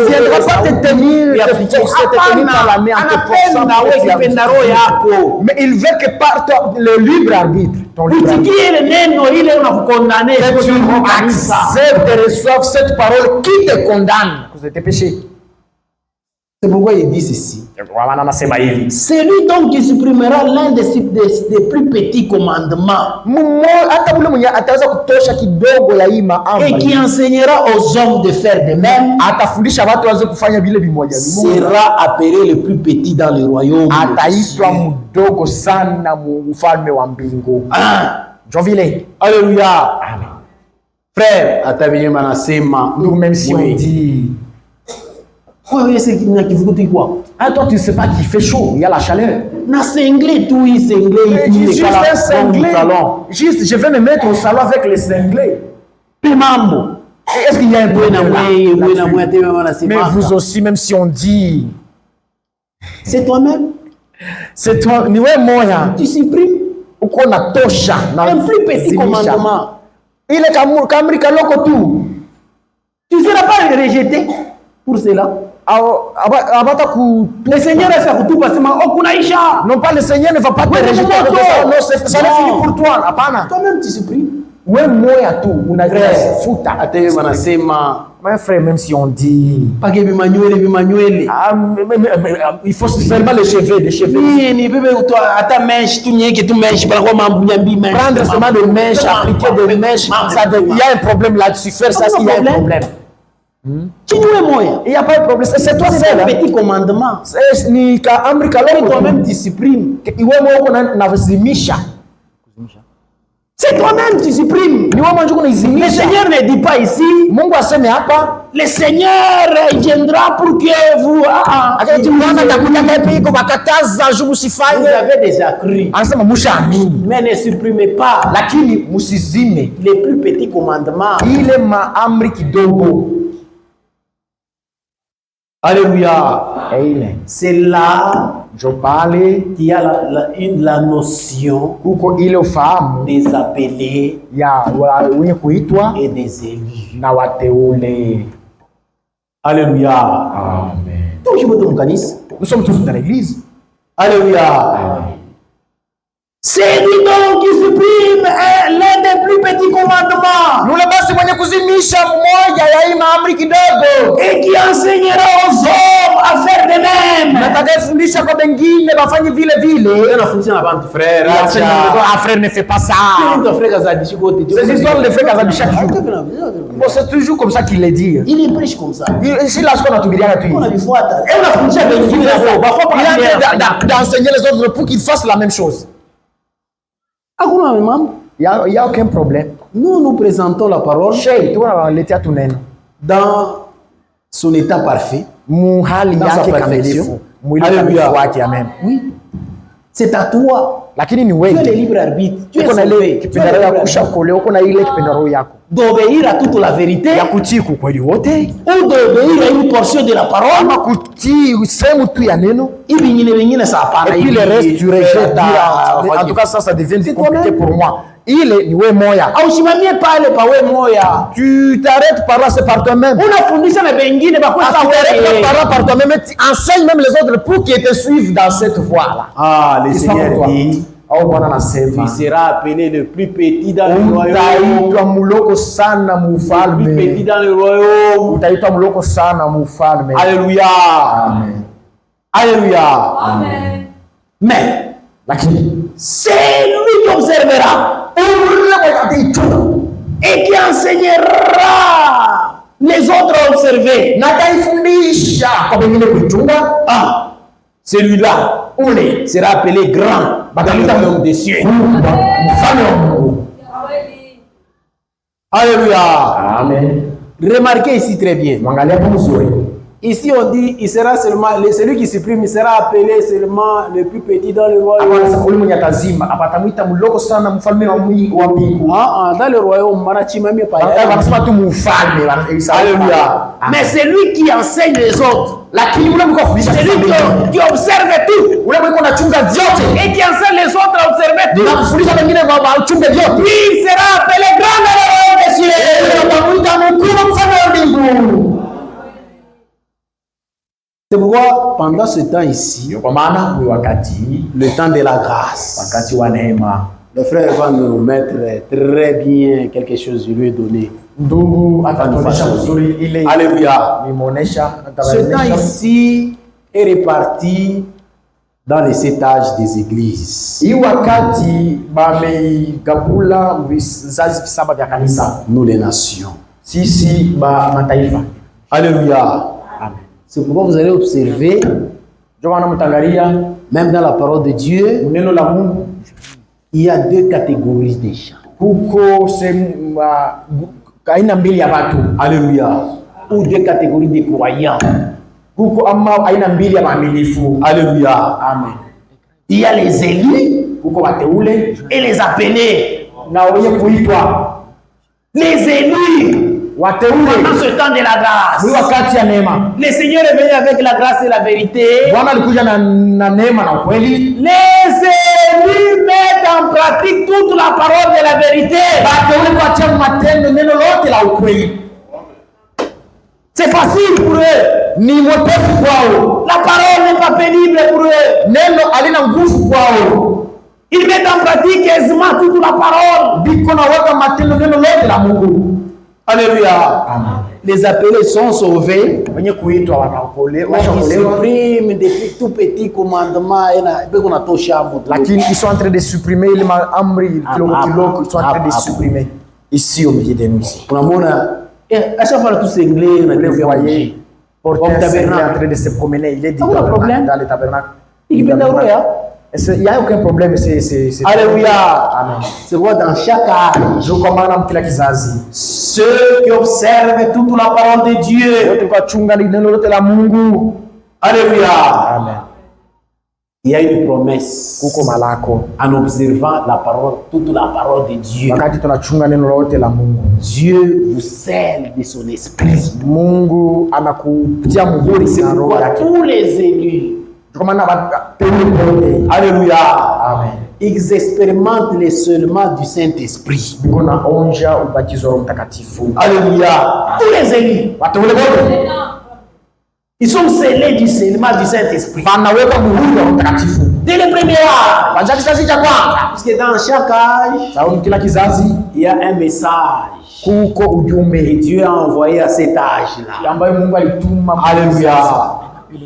viendra pas te tenir mais il veut que par le libre arbitre, ton libre arbitre, tu acceptes et reçoives cette parole qui te condamne à cause de tes péchés. C'est pourquoi il dit ceci. C'est lui donc qui supprimera l'un des plus petits commandements et qui enseignera aux hommes de faire de même sera appelé le plus petit dans le royaume. Alléluia. Frère, nous même si on dit toi, tu ne sais pas qu'il fait chaud, il y a la chaleur. Juste, je vais me mettre au salon avec les cinglés. Est-ce qu'il y a un peu de mais vous aussi, même si on dit c'est toi-même. C'est toi, tu supprimes un plus petit commandement. Il est tout. Tu ne seras pas rejeté pour cela. Le Seigneur est fait tout parce que non pas le Seigneur ne va pas te rejeter. Ça n'est fini pour toi. Toi-même tu supprimes. wewe moya tu unafuta. Hata wewe wanasema Mon frère, même si on dit pake bimanywele il faut seulement les cheveux, nini bebe hata mèche tu nyeke tu mèche para kwa mambo nyambi mèche, prendre seulement des mèches, appliquer des mèches, ça il y a un problème là-dessus. Faire ça, il y a un problème. Il y a pas de problème, c'est toi seul. C'est un petit commandement. Ni ka amri kalongo toi-même discipline. Iwe mwoko na zimisha. C'est toi-même qui supprime. Le Seigneur ne dit pas ici. Le Seigneur viendra pour que vous. Vous avez déjà cru. Mais ne supprimez pas les plus petits commandements. Alléluia. C'est là qu'il y a la notion des appelés et des élus. Alléluia. Amen. Nous sommes tous dans l'église. Alléluia. C'est lui donc qui supprime l'un des plus petits commandements et qui enseignera aux hommes à faire de même. Frère ne fait pas ça. C'est histoires de frère Kazadi chaque jour. C'est toujours comme ça qu'il le dit. Il prêche comme ça. Si là, ce qu'on a tout bien d'enseigner les autres pour qu'ils fassent la même chose. Il n'y a aucun problème. Nous présentons la parole dans son état parfait, dans sa perfection. Oui. C'est à toi. Tu es le libre arbitre. Tu es sauvé. D'obéir à toute la vérité ou d'obéir à une portion de la parole. Et puis le reste, tu rejettes. En tout cas, ça devient compliqué pour moi. Il est niwe moya. Tu t'arrêtes par là, c'est par toi-même. Tu t'arrêtes par toi-même. Tu enseignes même les autres pour qu'ils te suivent dans cette voie-là. Ah, le Seigneur dit, tu seras appelé le plus petit dans le royaume. Le plus petit dans le royaume. Alléluia. Amen. Alléluia. Amen. Mais c'est lui qui observera et qui enseignera les autres à observer. Ah, celui-là sera appelé grand dans le royaume des cieux. Alléluia. Amen. Remarquez ici très bien. Ici on dit, il sera seulement, celui qui supprime, il sera appelé seulement le plus petit dans le royaume. Dans le royaume, Alléluia. Mais c'est lui qui enseigne les autres. C'est lui qui observe tout. Et qui enseigne les autres à observer tout. Lui, il sera appelé grand dans le royaume des cieux. C'est pourquoi pendant ce temps ici, le temps de la grâce, le frère va nous mettre très bien quelque chose, je lui ai donné. Alléluia. Ce temps ici est réparti dans les 7 âges des églises. Nous les nations. Alléluia. C'est pourquoi vous allez observer, même dans la parole de Dieu, il y a 2 catégories de gens. Alléluia. Ou 2 catégories de croyants. Alléluia. Amen. Il y a les élus et les appelés. Les élus. Pendant ce temps de la grâce, le Seigneur est venu avec la grâce et la vérité. Les élus mettent en pratique toute la parole de la vérité. C'est facile pour eux. La parole n'est pas pénible pour eux. Ils mettent en pratique aisément toute la parole. Alléluia. Amen. Les appelés sont sauvés. Ils suppriment depuis tout petit commandement. Ils sont en train de supprimer les amri, ils sont en train de supprimer ici au milieu de nous. À chaque fois, tous ces anglais, vous les voyez, porter est en train de se promener. Il est dans le tabernacle. Il n'y a aucun problème. Alléluia. Amen. C'est quoi dans chaque âge? Ceux qui observent toute la parole de Dieu. Alléluia. Amen. Il y a une promesse en observant la parole, toute la parole de Dieu. Dieu vous scelle de son esprit. C'est pourquoi tous les élus, alléluia, amen, ils expérimentent les seulement du Saint-Esprit. Alléluia. Tous les élus, ils sont scellés du seulement du Saint-Esprit. Dès le premier âge. Parce que dans chaque âge, il y a un message que Dieu a envoyé à cet âge-là. Alléluia.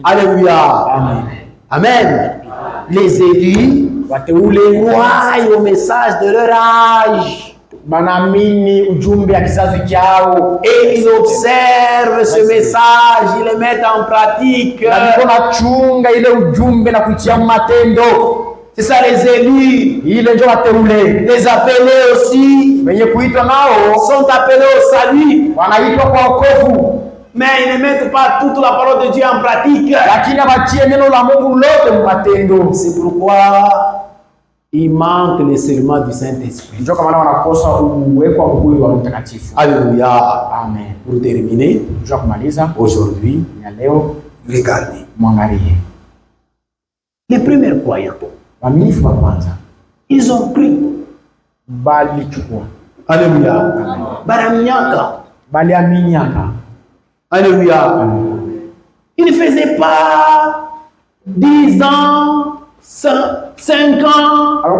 Alléluia. Amen. Amen. Les élus croient au message de leur âge. Et ils observent ce message, ils le mettent en pratique. C'est ça les élus. Les appelés aussi sont appelés au salut. Mais ils ne mettent pas toute la parole de Dieu en pratique. C'est pourquoi il manque le serment du Saint-Esprit. Alléluia. Amen. Pour terminer, aujourd'hui, regardez. Les premiers croyants, ils ont pris. Alléluia. Alléluia. Ils ne faisaient pas 10 ans, 5 ans dans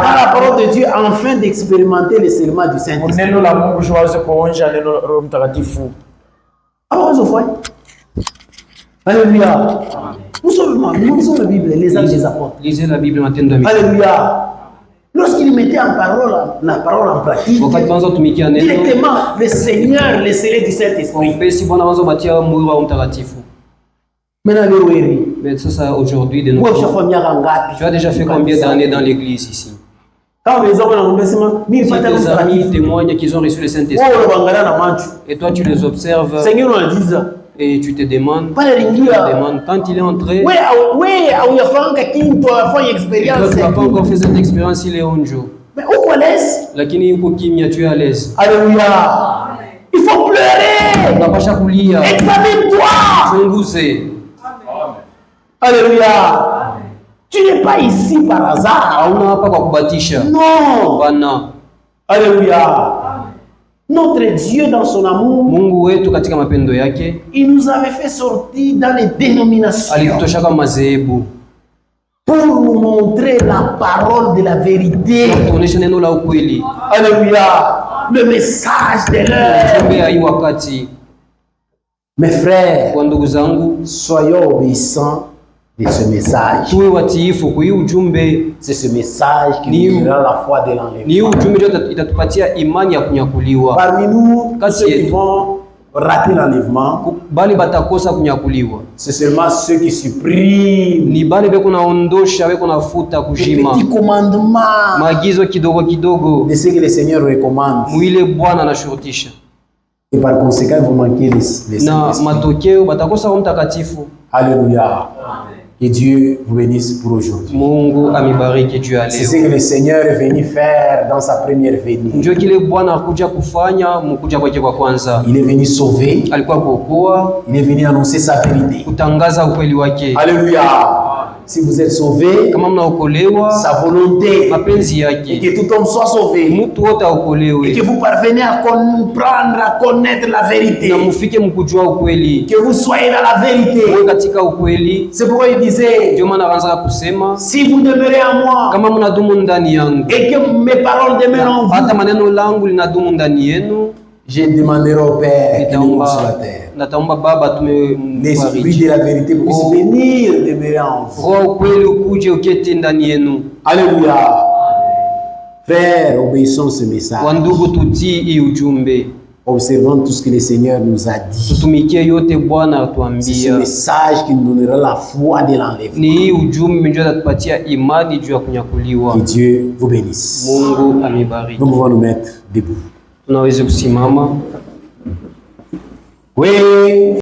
la parole de Dieu afin d'expérimenter le serment du Saint-Esprit. Alléluia. Nous sommes la Bible, les Actes des Apôtres. Lisez la Bible matin. Alléluia. Lorsqu'ils mettaient la parole en pratique, directement le Seigneur les scellait du Saint-Esprit. Maintenant, mais ça aujourd'hui, tu as déjà fait combien d'années dans l'église ici? Quand les hommes tes amis témoignent qu'ils ont reçu le Saint-Esprit, et toi tu les observes, et tu te demandes, quand il est entré, tu n'as pas encore fait cette expérience, il est en jour. Mais où est l'aise? Tu es à l'aise. Alléluia. Il faut pleurer. Examine-toi. Alléluia. Tu n'es pas ici par hasard. Non. Alléluia. Notre Dieu dans son amour, il nous avait fait sortir dans les dénominations pour nous montrer la parole de la vérité. Alléluia. Le message de l'heure. Mes frères, soyons obéissants de ce message. C'est ce message qui nous donnera la foi de l'enlèvement. Parmi nous, ceux qui vont rater l'enlèvement, c'est seulement ceux qui suppriment les petits commandements de ce que le Seigneur recommande. Et par conséquent, ils vont manquer les Saint-Esprit. Alléluia. Que Dieu vous bénisse pour aujourd'hui. C'est ce que le Seigneur est venu faire dans sa première venue. Il est venu sauver. Il est venu annoncer sa vérité. Alléluia. si vous êtes sauvé, kama mnaokolewa, sa volonté mapenzi et yake que tout homme soit sauvé mtu wote et aokolewe que vous parvenez à comprendre, à connaître la vérité, na mufike mkujua ukweli, que vous soyez dans la vérité. mwe katika ukweli. C'est pourquoi il disait, Ndio maana anaanza kusema si vous demeurez en moi kama mnadumu ndani yangu et que mes paroles demeurent en hata vous, maneno langu linadumu ndani yenu, je demanderai au Père qui nous sur la terre nataomba Baba tume l'esprit de la vérité puisse venir demeurer en vous. roho ukweli ukuje uketi ndani yenu. Alléluia. Frère, obéissons ce message. Wandugu, tutii hii ujumbe, Observons tout ce que le Seigneur nous a dit. tutumikie yote Bwana C'est ce atuambia. message qui nous donnera la foi de l'enlèvement. Ni hii ujumbe ndio atatupatia imani juu ya kunyakuliwa. Que Dieu vous bénisse. Mungu amibariki. Nous pouvons nous mettre debout. Tunaweza kusimama. Oui.